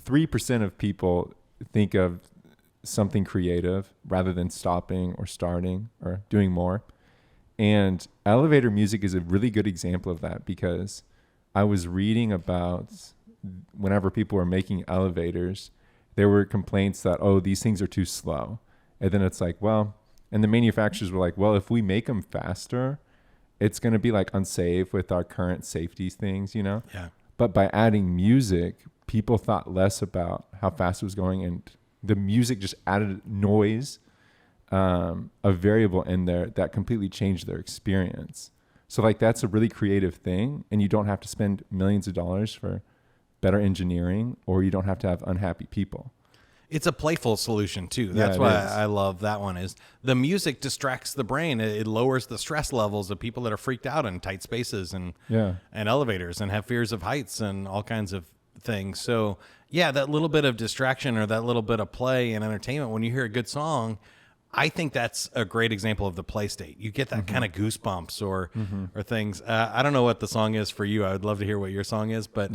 3% of people think of something creative rather than stopping or starting or doing more. And elevator music is a really good example of that, because I was reading about whenever people were making elevators, there were complaints that, oh, these things are too slow. And then it's like, well, and the manufacturers were like, well, if we make them faster, it's going to be like unsafe with our current safety things, you know? Yeah. But by adding music, people thought less about how fast it was going, and the music just added noise, a variable in there that completely changed their experience. So like, that's a really creative thing, and you don't have to spend millions of dollars for better engineering, or you don't have to have unhappy people. It's a playful solution too. Yeah, That's it why is. I love that one. Is the music distracts the brain. It lowers the stress levels of people that are freaked out in tight spaces and elevators and have fears of heights and all kinds of things. So yeah, that little bit of distraction or that little bit of play and entertainment, when you hear a good song, I think that's a great example of the play state. You get that kind of goosebumps or things. I don't know what the song is for you. I would love to hear what your song is, but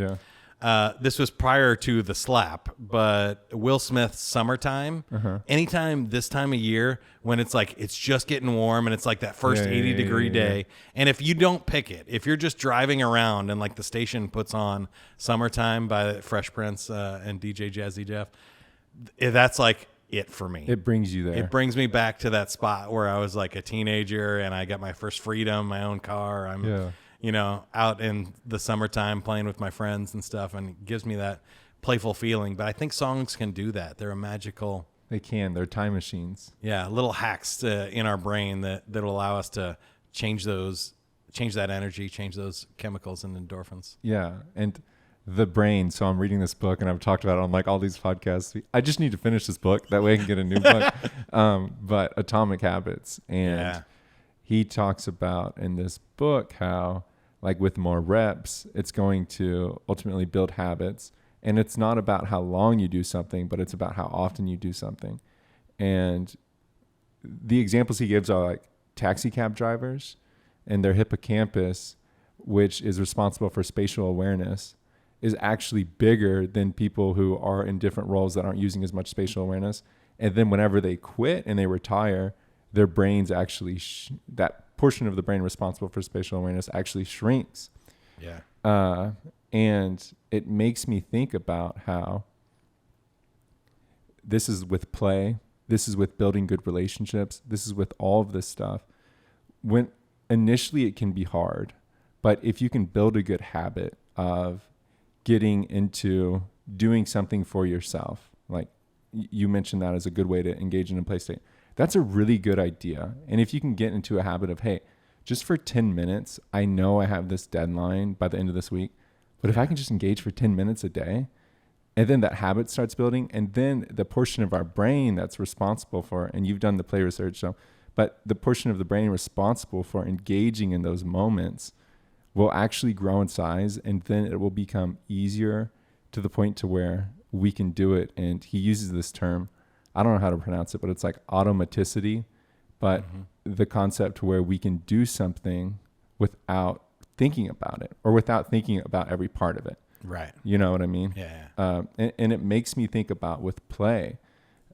this was prior to the slap, but Will Smith's Summertime. Anytime this time of year when it's like, it's just getting warm and it's like that first 80-degree day. And if you don't pick it, if you're just driving around and like the station puts on Summertime by Fresh Prince and DJ Jazzy Jeff, that's like it for me. It brings you there. It brings me back to that spot where I was like a teenager and I got my first freedom, my own car. I'm out in the summertime playing with my friends and stuff, and it gives me that playful feeling. But I think songs can do that. They're a magical... They can. They're time machines. Yeah, little hacks in our brain that'll allow us to change that energy, change those chemicals and endorphins. Yeah, and the brain. So I'm reading this book, and I've talked about it on like all these podcasts. I just need to finish this book. That way I can get a new book. But Atomic Habits. And he talks about in this book how, like with more reps, it's going to ultimately build habits. And it's not about how long you do something, but it's about how often you do something. And the examples he gives are like taxi cab drivers and their hippocampus, which is responsible for spatial awareness, is actually bigger than people who are in different roles that aren't using as much spatial awareness. And then whenever they quit and they retire, their brains actually, that portion of the brain responsible for spatial awareness actually shrinks. Yeah. And it makes me think about how this is with play, this is with building good relationships, this is with all of this stuff. When initially it can be hard, but if you can build a good habit of getting into doing something for yourself, like you mentioned that as a good way to engage in a play state, that's a really good idea. And if you can get into a habit of, hey, just for 10 minutes, I know I have this deadline by the end of this week, but if I can just engage for 10 minutes a day, And then that habit starts building. And then the portion of our brain that's responsible for, and you've done the play research, so, but the portion of the brain responsible for engaging in those moments will actually grow in size. And then it will become easier to the point to where we can do it. And he uses this term, I don't know how to pronounce it, but it's like automaticity. But the concept where we can do something without thinking about it or without thinking about every part of it. Right. You know what I mean? Yeah. And it makes me think about with play,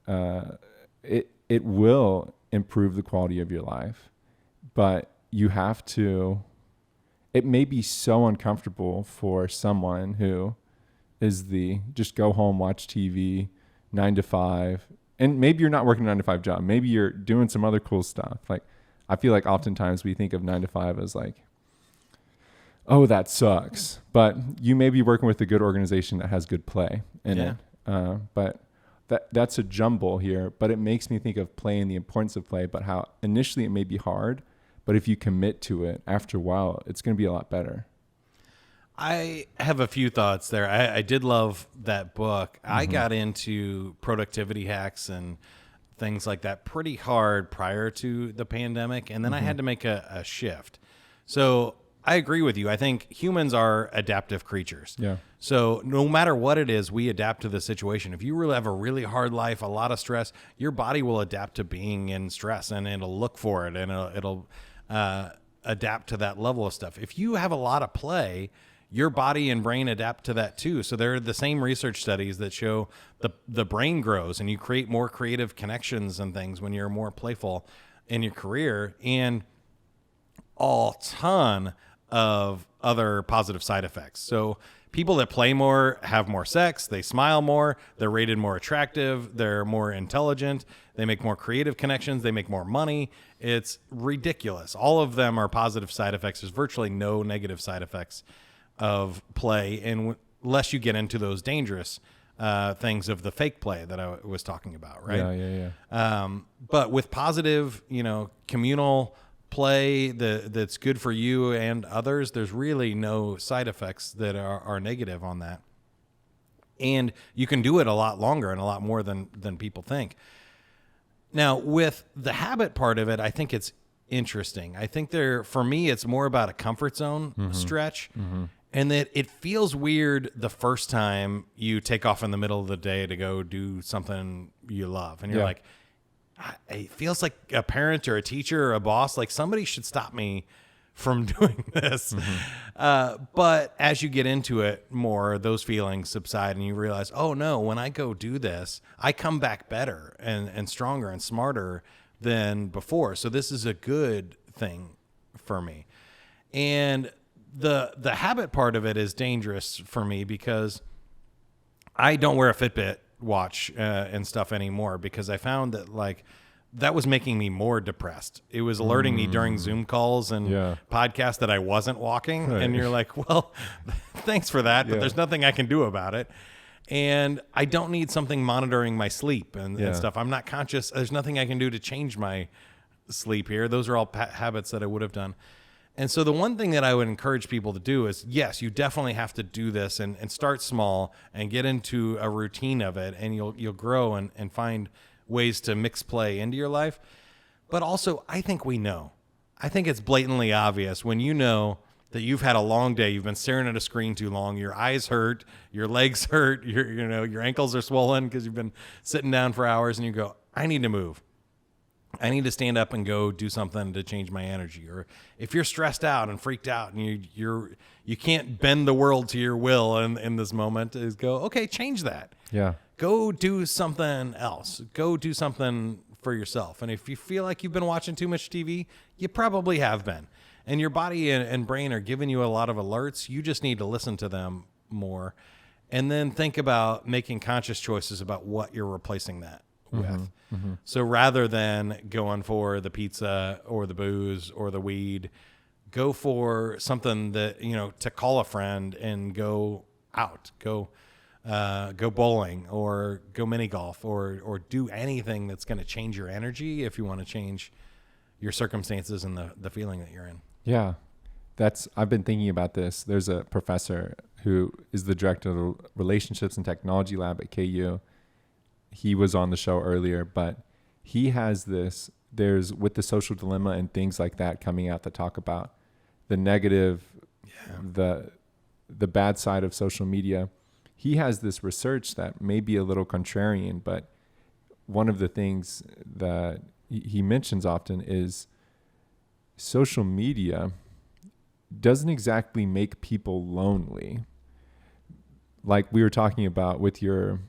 it will improve the quality of your life, but you have to, it may be so uncomfortable for someone who is just go home, watch TV, 9 to 5. And maybe you're not working a 9 to 5 job. Maybe you're doing some other cool stuff. Like, I feel like oftentimes we think of 9 to 5 as like, oh, that sucks. But you may be working with a good organization that has good play in it. But that's a jumble here. But it makes me think of play and the importance of play, but how initially it may be hard. But if you commit to it, after a while, it's going to be a lot better. I have a few thoughts there. I did love that book. I got into productivity hacks and things like that pretty hard prior to the pandemic, and then I had to make a shift. So I agree with you. I think humans are adaptive creatures. Yeah. So no matter what it is, we adapt to the situation. If you really have a really hard life, a lot of stress, your body will adapt to being in stress, and it'll look for it, and it'll adapt to that level of stuff. If you have a lot of play, your body and brain adapt to that too. So there are the same research studies that show the brain grows and you create more creative connections and things when you're more playful in your career, and a ton of other positive side effects. So people that play more have more sex, they smile more, they're rated more attractive, they're more intelligent, they make more creative connections, they make more money. It's ridiculous. All of them are positive side effects. There's virtually no negative side effects of play, unless you get into those dangerous things of the fake play that I was talking about, right? Yeah. But with positive, communal play that's good for you and others, there's really no side effects that are negative on that. And you can do it a lot longer and a lot more than people think. Now, with the habit part of it, I think it's interesting. I think for me, it's more about a comfort zone stretch. And that it feels weird the first time you take off in the middle of the day to go do something you love. And you're like, it feels like a parent or a teacher or a boss, like somebody should stop me from doing this. But as you get into it more, those feelings subside and you realize, oh no, when I go do this, I come back better and stronger and smarter than before. So this is a good thing for me. And the habit part of it is dangerous for me because I don't wear a Fitbit watch and stuff anymore, because I found that that was making me more depressed. It was alerting me during Zoom calls and podcasts that I wasn't walking. Right. And you're like, well, thanks for that, but there's nothing I can do about it. And I don't need something monitoring my sleep and stuff. I'm not conscious. There's nothing I can do to change my sleep here. Those are all habits that I would have done. And so the one thing that I would encourage people to do is, yes, you definitely have to do this and start small and get into a routine of it, and you'll grow and find ways to mix play into your life. But also, I think we know. I think it's blatantly obvious when you know that you've had a long day, you've been staring at a screen too long, your eyes hurt, your legs hurt, your ankles are swollen because you've been sitting down for hours, and you go, I need to move. I need to stand up and go do something to change my energy. Or if you're stressed out and freaked out and you can't bend the world to your will in this moment, is go, okay, change that. Yeah. Go do something else. Go do something for yourself. And if you feel like you've been watching too much TV, you probably have been. And your body and brain are giving you a lot of alerts. You just need to listen to them more. And then think about making conscious choices about what you're replacing that with. So rather than going for the pizza or the booze or the weed, go for something that, to call a friend and go out, go bowling or go mini golf or do anything that's going to change your energy if you want to change your circumstances and the feeling that you're in. Yeah. I've been thinking about this. There's a professor who is the director of the Relationships and Technology Lab at KU. He was on the show earlier, but he has this, there's with the social dilemma and things like that coming out that talk about the negative, the bad side of social media. He has this research that may be a little contrarian, but one of the things that he mentions often is social media doesn't exactly make people lonely. Like we were talking about with your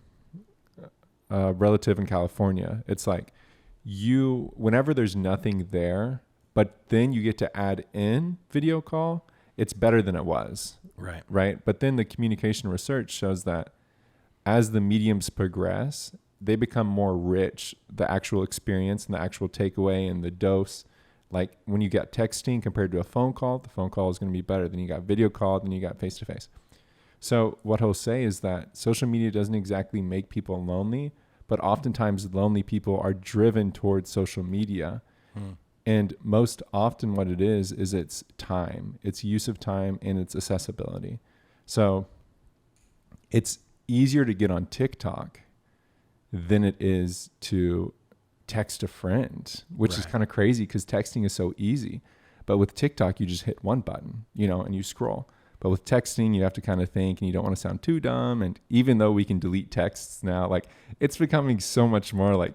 relative in California, it's like whenever there's nothing there, but then you get to add in video call, it's better than it was. Right. But then the communication research shows that as the mediums progress, they become more rich, the actual experience and the actual takeaway and the dose. Like when you get texting compared to a phone call, the phone call is going to be better. Then you got video call, then you got face-to-face. So what he'll say is that social media doesn't exactly make people lonely, but oftentimes lonely people are driven towards social media. And most often what it is it's time, it's use of time, and it's accessibility. So it's easier to get on TikTok than it is to text a friend, which is kind of crazy because texting is so easy. But with TikTok, you just hit one button, and you scroll. But with texting, you have to kind of think, and you don't want to sound too dumb. And even though we can delete texts now, like it's becoming so much more like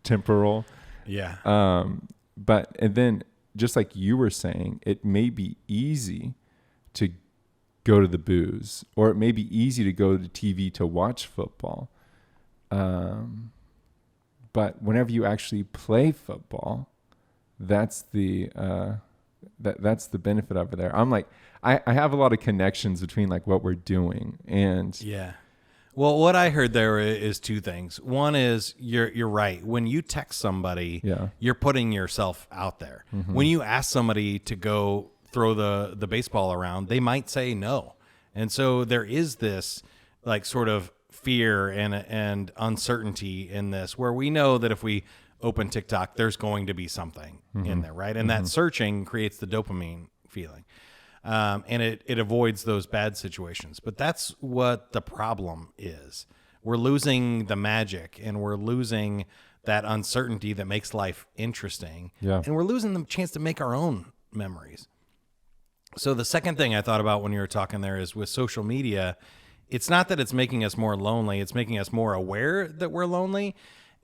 temporal. Yeah. But and then just like you were saying, it may be easy to go to the booze, or it may be easy to go to TV to watch football. But whenever you actually play football, that's the that's the benefit over there. I'm like, I have a lot of connections between like what we're doing and yeah. Well, what I heard there is two things. One is you're right. When you text somebody, you're putting yourself out there. When you ask somebody to go throw the baseball around, they might say no. And so there is this like sort of fear and uncertainty in this, where we know that if we open TikTok, there's going to be something in there, right? And that searching creates the dopamine feeling. And it avoids those bad situations. But that's what the problem is. We're losing the magic, and we're losing that uncertainty that makes life interesting. Yeah. And we're losing the chance to make our own memories. So the second thing I thought about when you were talking there is with social media, it's not that it's making us more lonely. It's making us more aware that we're lonely.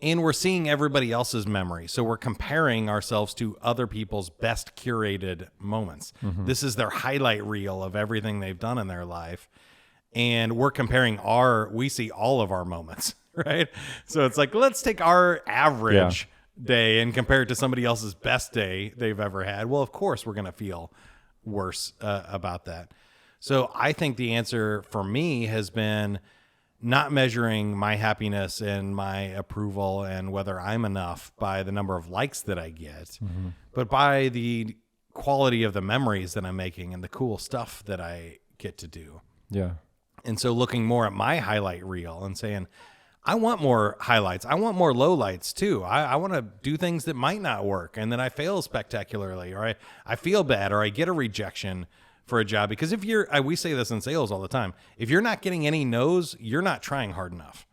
And we're seeing everybody else's memory. So we're comparing ourselves to other people's best curated moments. This is their highlight reel of everything they've done in their life. And we're comparing we see all of our moments, right? So it's like, let's take our average day and compare it to somebody else's best day they've ever had. Well, of course, we're going to feel worse about that. So I think the answer for me has been not measuring my happiness and my approval and whether I'm enough by the number of likes that I get, but by the quality of the memories that I'm making and the cool stuff that I get to do. Yeah. And so looking more at my highlight reel and saying, I want more highlights. I want more lowlights too. I want to do things that might not work and then I fail spectacularly, or I feel bad, or I get a rejection for a job. Because if we say this in sales all the time, if you're not getting any no's, you're not trying hard enough,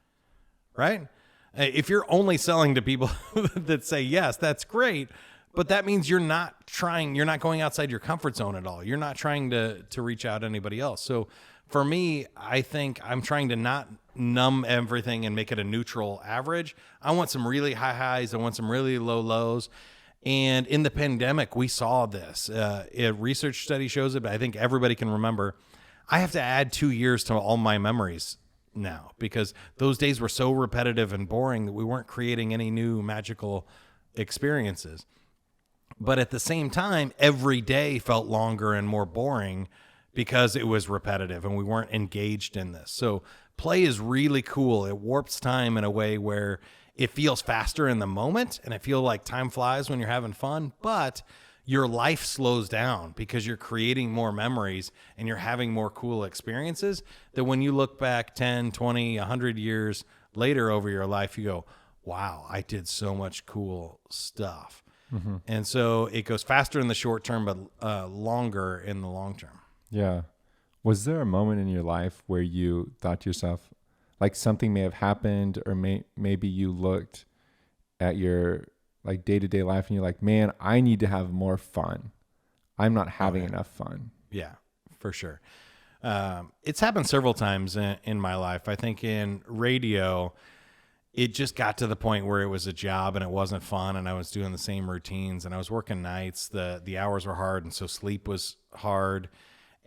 right? If you're only selling to people that say yes, that's great, but that means you're not trying, you're not going outside your comfort zone at all. You're not trying to reach out to anybody else. So for me, I think I'm trying to not numb everything and make it a neutral average. I want some really high highs. I want some really low lows. And in the pandemic, we saw this. A research study shows it, but I think everybody can remember. I have to add 2 years to all my memories now because those days were so repetitive and boring that we weren't creating any new magical experiences. But at the same time, every day felt longer and more boring because it was repetitive and we weren't engaged in this. So play is really cool. It warps time in a way where it feels faster in the moment and it feels like time flies when you're having fun, but your life slows down because you're creating more memories and you're having more cool experiences that when you look back 10, 20, 100 years later over your life, you go, wow, I did so much cool stuff. And so it goes faster in the short term, but longer in the long term. Yeah. Was there a moment in your life where you thought to yourself, like something may have happened, or maybe you looked at your like day-to-day life and you're like, man, I need to have more fun. I'm not having enough fun. Yeah, for sure. It's happened several times in my life. I think in radio, it just got to the point where it was a job and it wasn't fun, and I was doing the same routines, and I was working nights. The hours were hard, and so sleep was hard.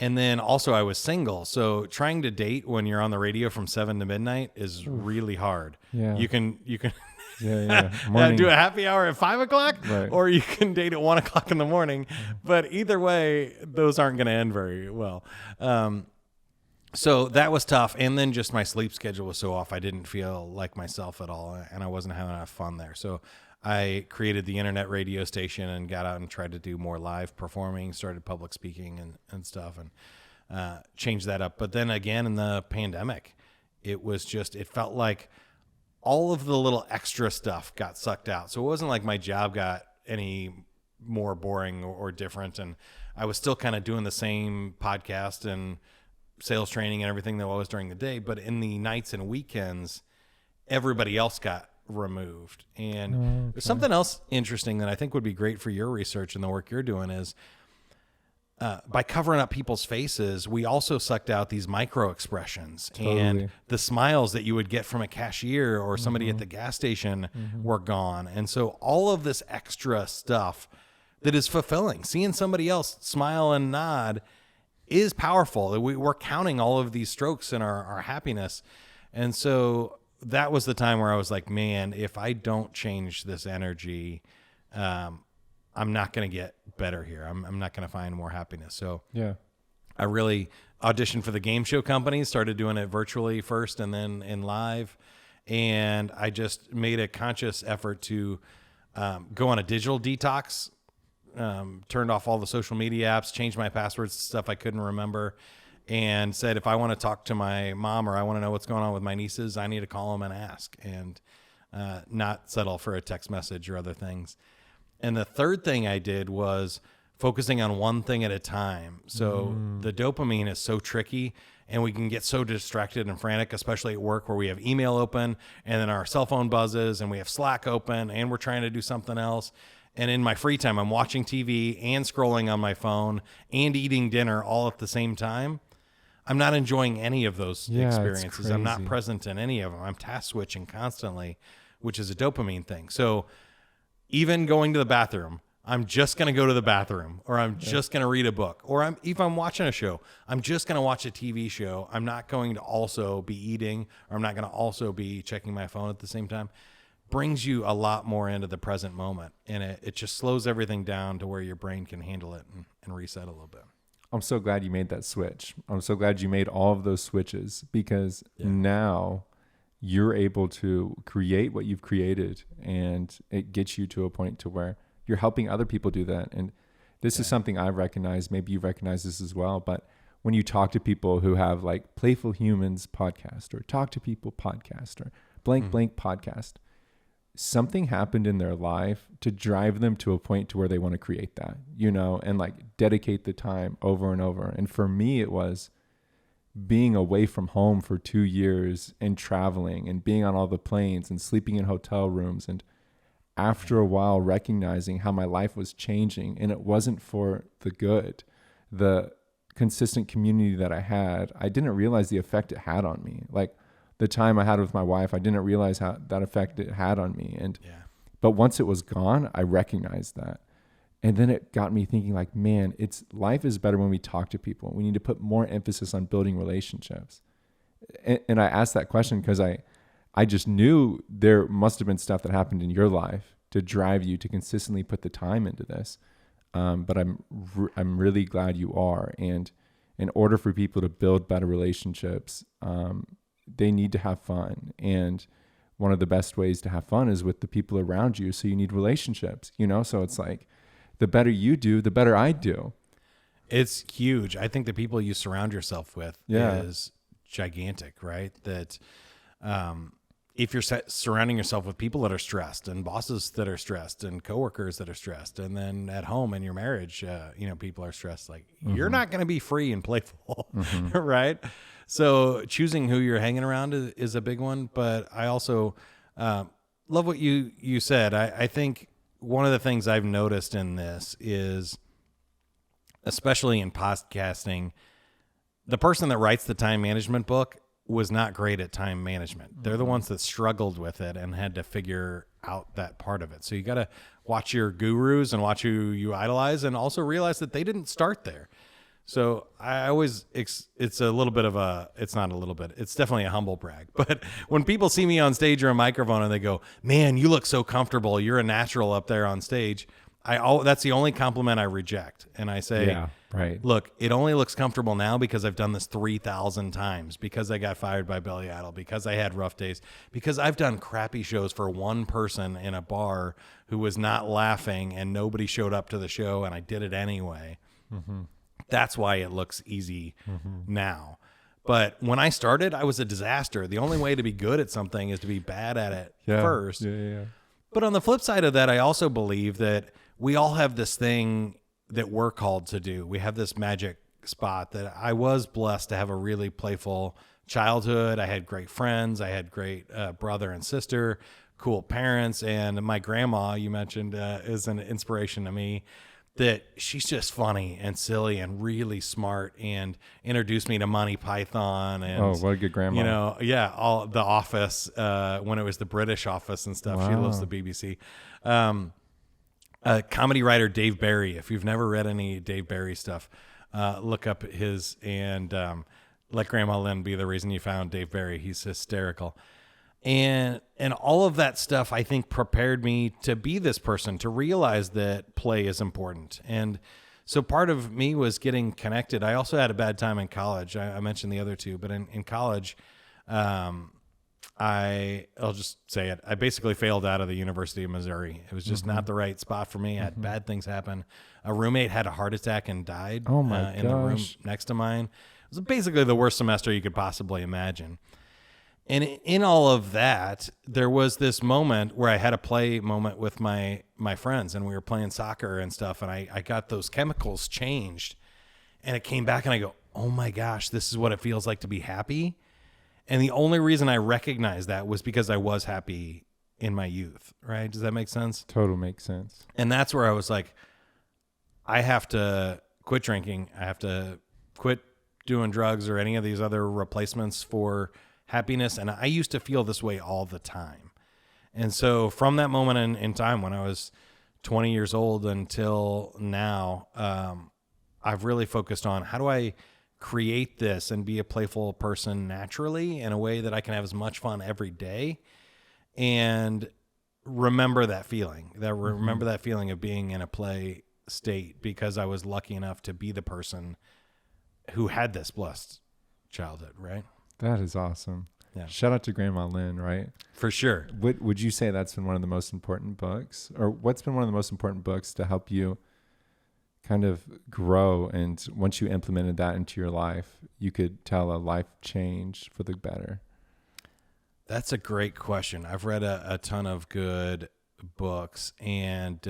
And then also I was single, so trying to date when you're on the radio from 7 to midnight is really hard. Yeah. You can Morning. do a happy hour at 5 o'clock, Right. or you can date at 1 o'clock in the morning. But either way, those aren't going to end very well. So that was tough. And then just my sleep schedule was so off. I didn't feel like myself at all, and I wasn't having enough fun there. So I created the internet radio station and got out and tried to do more live performing, started public speaking and stuff, and changed that up. But then again, in the pandemic, it felt like all of the little extra stuff got sucked out. So it wasn't like my job got any more boring or different. And I was still kind of doing the same podcast and sales training and everything that I was during the day. But in the nights and weekends, everybody else got removed. And there's something else interesting that I think would be great for your research and the work you're doing is by covering up people's faces, we also sucked out these micro expressions. Totally. And the smiles that you would get from a cashier or somebody at the gas station were gone. And so all of this extra stuff that is fulfilling, seeing somebody else smile and nod is powerful. We're counting all of these strokes in our happiness. And so that was the time where I was like, man, if I don't change this energy, I'm not going to get better here. I'm not going to find more happiness. So Yeah. I really auditioned for the game show companies, started doing it virtually first and then in live. And I just made a conscious effort to go on a digital detox, turned off all the social media apps, changed my passwords to stuff I couldn't remember, and said, if I want to talk to my mom or I want to know what's going on with my nieces, I need to call them and ask, and not settle for a text message or other things. And the third thing I did was focusing on one thing at a time. So the dopamine is so tricky, and we can get so distracted and frantic, especially at work where we have email open and then our cell phone buzzes and we have Slack open and we're trying to do something else. And in my free time, I'm watching TV and scrolling on my phone and eating dinner all at the same time. I'm not enjoying any of those experiences. I'm not present in any of them. I'm task switching constantly, which is a dopamine thing. So even going to the bathroom, I'm just going to go to the bathroom, or I'm just going to read a book, or if I'm watching a show, I'm just going to watch a TV show. I'm not going to also be eating, or I'm not going to also be checking my phone at the same time. Brings you a lot more into the present moment, and it just slows everything down to where your brain can handle it and reset a little bit. I'm so glad you made that switch. I'm so glad you made all of those switches, because now you're able to create what you've created, and it gets you to a point to where you're helping other people do that. And this is something I've recognized. Maybe you recognize this as well. But when you talk to people who have like Playful Humans podcast, or Talk to People podcast, or blank podcast, something happened in their life to drive them to a point to where they want to create that, and like dedicate the time over and over. And for me, it was being away from home for 2 years and traveling and being on all the planes and sleeping in hotel rooms. And after a while, recognizing how my life was changing, and it wasn't for the good. The consistent community that I had, I didn't realize the effect it had on me. Like the time I had with my wife, I didn't realize how that effect it had on me. But once it was gone, I recognized that. And then it got me thinking like, man, life is better when we talk to people. We need to put more emphasis on building relationships. And I asked that question because I just knew there must have been stuff that happened in your life to drive you to consistently put the time into this. But I'm really glad you are. And in order for people to build better relationships, they need to have fun. And one of the best ways to have fun is with the people around you. So you need relationships, so it's like, the better you do, the better I do. It's huge. I think the people you surround yourself with is gigantic, right? That if you're surrounding yourself with people that are stressed and bosses that are stressed and coworkers that are stressed, and then at home in your marriage, people are stressed, like you're not going to be free and playful, right? So choosing who you're hanging around is a big one. But I also love what you said. I think one of the things I've noticed in this is, especially in podcasting, the person that writes the time management book was not great at time management. They're the ones that struggled with it and had to figure out that part of it. So you got to watch your gurus and watch who you idolize, and also realize that they didn't start there. So I always, it's a little bit of it's not a little bit, it's definitely a humble brag. But when people see me on stage or a microphone and they go, man, you look so comfortable, you're a natural up there on stage, that's the only compliment I reject. And I say, Yeah, right. look, it only looks comfortable now because I've done this 3,000 times, because I got fired by Billy Idol, because I had rough days, because I've done crappy shows for one person in a bar who was not laughing and nobody showed up to the show, and I did it anyway. That's why it looks easy now. But when I started, I was a disaster. The only way to be good at something is to be bad at it first. Yeah. But on the flip side of that, I also believe that we all have this thing that we're called to do. We have this magic spot that I was blessed to have a really playful childhood. I had great friends. I had great brother and sister, cool parents. And my grandma, you mentioned, is an inspiration to me, that she's just funny and silly and really smart, and introduced me to Monty Python. And, what a good grandma. all The Office, when it was the British Office and stuff. She loves the BBC. Comedy writer Dave Barry. If you've never read any Dave Barry stuff, look up his, and let Grandma Lynn be the reason you found Dave Barry. He's hysterical. And all of that stuff, I think, prepared me to be this person, to realize that play is important. And so part of me was getting connected. I also had a bad time in college. I mentioned the other two, but in college, I'll just say it. I basically failed out of the University of Missouri. It was just not the right spot for me. I had bad things happen. A roommate had a heart attack and died in the room next to mine. It was basically the worst semester you could possibly imagine. And in all of that, there was this moment where I had a play moment with my friends, and we were playing soccer and stuff, and I got those chemicals changed, and it came back, and I go, oh my gosh, this is what it feels like to be happy. And the only reason I recognized that was because I was happy in my youth, right? Does that make sense? Total makes sense. And that's where I was like, I have to quit drinking. I have to quit doing drugs or any of these other replacements for happiness. And I used to feel this way all the time. And so from that moment in time, when I was 20 years old until now, I've really focused on, how do I create this and be a playful person naturally in a way that I can have as much fun every day, and remember that feeling, that feeling of being in a play state, because I was lucky enough to be the person who had this blessed childhood, right? That is awesome. Yeah. Shout out to Grandma Lynn, right? For sure. Would you say that's been one of the most important books, or what's been one of the most important books to help you kind of grow? And once you implemented that into your life, you could tell a life change for the better. That's a great question. I've read a ton of good books, and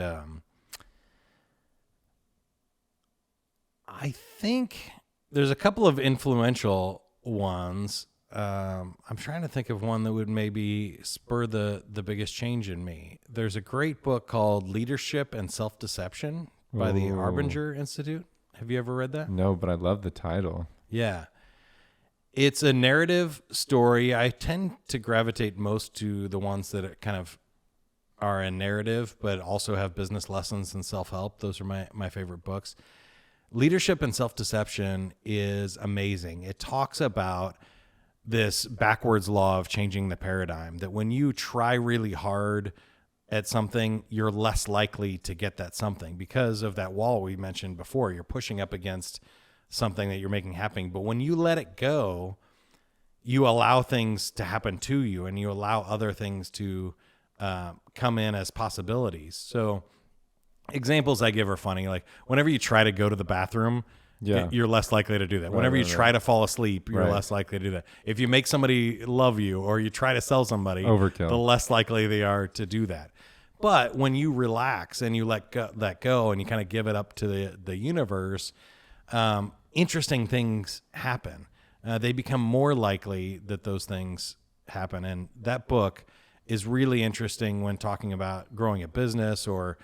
I think there's a couple of influential ones. I'm trying to think of one that would maybe spur the biggest change in me. There's a great book called Leadership and Self-Deception by the Arbinger Institute. Have you ever read that? No, but I love the title. Yeah. It's a narrative story. I tend to gravitate most to the ones that kind of are a narrative, but also have business lessons and self-help. Those are my favorite books. Leadership and Self-Deception is amazing. It talks about this backwards law of changing the paradigm, that when you try really hard at something, you're less likely to get that something because of that wall we mentioned before. You're pushing up against something that you're making happen. But when you let it go, you allow things to happen to you, and you allow other things to come in as possibilities. So examples I give are funny. Like whenever you try to go to the bathroom, Yeah. you're less likely to do that. Right, Whenever you right, try to fall asleep, you're Right. less likely to do that. If you make somebody love you or you try to sell somebody, Overkill. the less likely they are to do that. But when you relax and you let go and you kind of give it up to the universe, interesting things happen. They become more likely that those things happen. And that book is really interesting when talking about growing a business or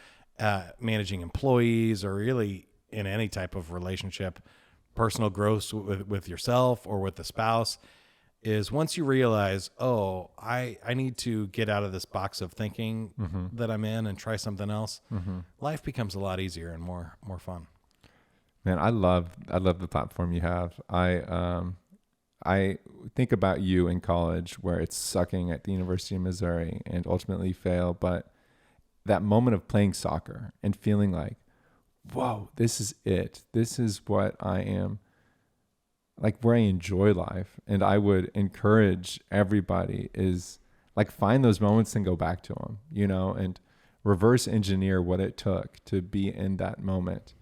managing employees or really in any type of relationship, personal growth with yourself or with the spouse, is once you realize, oh, I need to get out of this box of thinking that I'm in and try something else, life becomes a lot easier and more fun. Man, I love the platform you have. I think about you in college where it's sucking at the University of Missouri and ultimately fail, but that moment of playing soccer and feeling like, whoa, this is it. This is what I am, like where I enjoy life. And I would encourage everybody is like find those moments and go back to them, and reverse engineer what it took to be in that moment.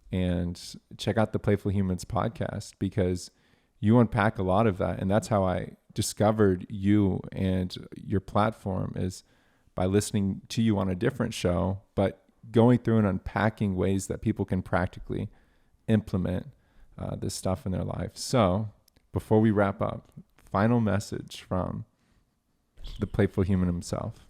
And check out the Playful Humans podcast because you unpack a lot of that. And that's how I discovered you and your platform is by listening to you on a different show, but going through and unpacking ways that people can practically implement this stuff in their life. So before we wrap up, final message from the Playful Human himself.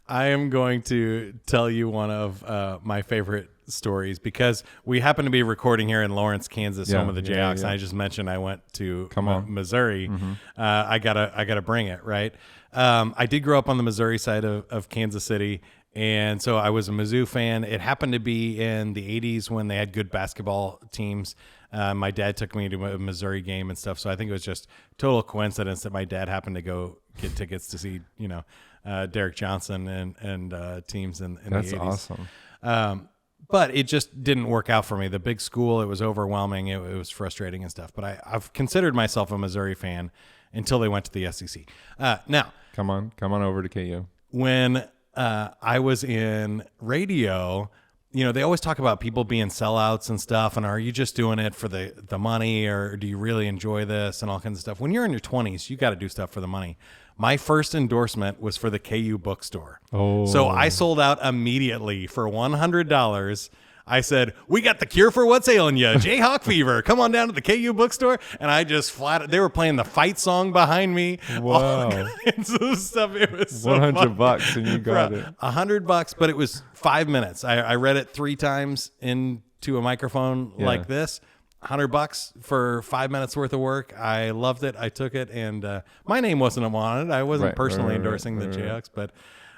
I am going to tell you one of my favorite stories because we happen to be recording here in Lawrence, Kansas, home of the Jayhawks. And I just mentioned I went to Missouri. I gotta bring it, right? I did grow up on the Missouri side of Kansas City, and so I was a Mizzou fan. It happened to be in the 80s when they had good basketball teams. My dad took me to a Missouri game and stuff, so I think it was just total coincidence that my dad happened to go get tickets to see, Derek Johnson and teams in the 80s. That's awesome. But it just didn't work out for me. The big school, it was overwhelming. It was frustrating and stuff. But I've considered myself a Missouri fan until they went to the SEC. Now, come on over to KU. When I was in radio, they always talk about people being sellouts and stuff. And are you just doing it for the money, or do you really enjoy this and all kinds of stuff? When you're in your 20s, you got to do stuff for the money. My first endorsement was for the KU bookstore. Oh. So I sold out immediately for $100. I said, we got the cure for what's ailing you, Jayhawk fever. Come on down to the KU bookstore. And I just they were playing the fight song behind me. Wow. All stuff. It was so $100 and you got it. $100, but it was 5 minutes. I read it 3 times into a microphone like this. $100 for 5 minutes worth of work. I loved it. I took it, and my name wasn't on it. I wasn't personally endorsing the Jayhawks, but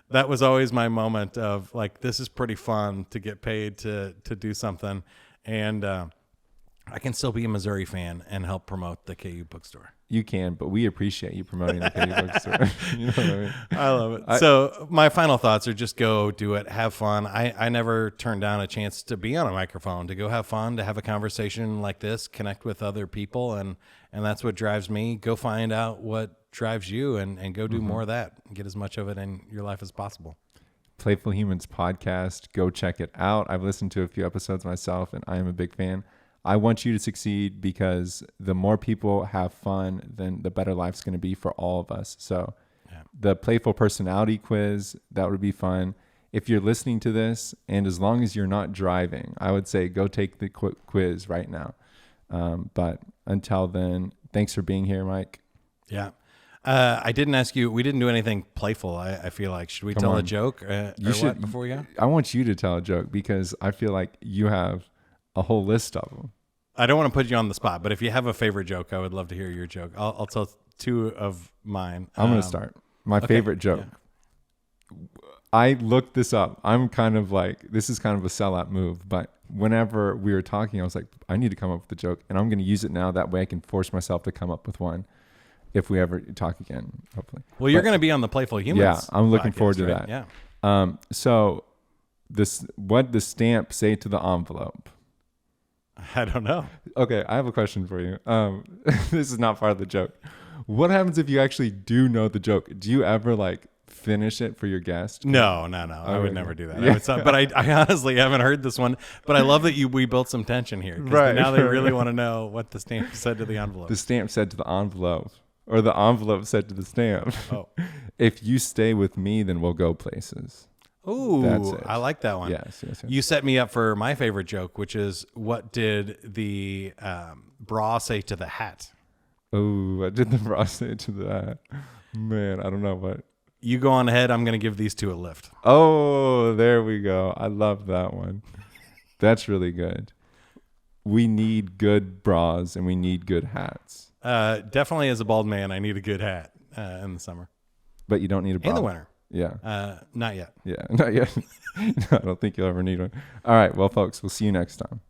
that was always my moment of like, this is pretty fun to get paid to do something, and I can still be a Missouri fan and help promote the KU bookstore. You can, but we appreciate you promoting the KU bookstore. You know what I mean? I love it. So my final thoughts are just go do it, have fun. I never turned down a chance to be on a microphone, to go have fun, to have a conversation like this, connect with other people, and that's what drives me. Go find out what drives you and go do more of that and get as much of it in your life as possible. Playful Humans podcast. Go check it out. I've listened to a few episodes myself, and I am a big fan. I want you to succeed because the more people have fun, then the better life's going to be for all of us. So the playful personality quiz, that would be fun. If you're listening to this, and as long as you're not driving, I would say go take the quiz right now. But until then, thanks for being here, Mike. Yeah. I didn't ask you, we didn't do anything playful, I feel like. Should we tell a joke before we go? I want you to tell a joke because I feel like you have a whole list of them. I don't want to put you on the spot, but if you have a favorite joke, I would love to hear your joke. I'll tell 2 of mine. I'm going to start. My favorite joke. Yeah. I looked this up. I'm kind of like, this is kind of a sellout move, but whenever we were talking, I was like, I need to come up with a joke, and I'm going to use it now. That way I can force myself to come up with one if we ever talk again, hopefully. Well, you're going to be on the Playful Humans. Yeah, I'm looking forward to right? that. Yeah. So what does stamp say to the envelope? I don't know. Okay, I have a question for you. This is not part of the joke. What happens if you actually do know the joke? Do you ever like finish it for your guest? No. I would never do that. Yeah. I would but I honestly haven't heard this one. But I love that we built some tension here. 'Cause Right. now they really want to know what the stamp said to the envelope. The stamp said to the envelope, or the envelope said to the stamp, Oh. if you stay with me, then we'll go places. Ooh, That's it. I like that one. Yes. You set me up for my favorite joke, which is what did the bra say to the hat? Oh, what did the bra say to that? Man, I don't know what. You go on ahead. I'm going to give these two a lift. Oh, there we go. I love that one. That's really good. We need good bras and we need good hats. Definitely as a bald man, I need a good hat in the summer. But you don't need a bra. In the winter. Yeah. Not yet. Yeah. Not yet. No, I don't think you'll ever need one. All right. Well, folks, we'll see you next time.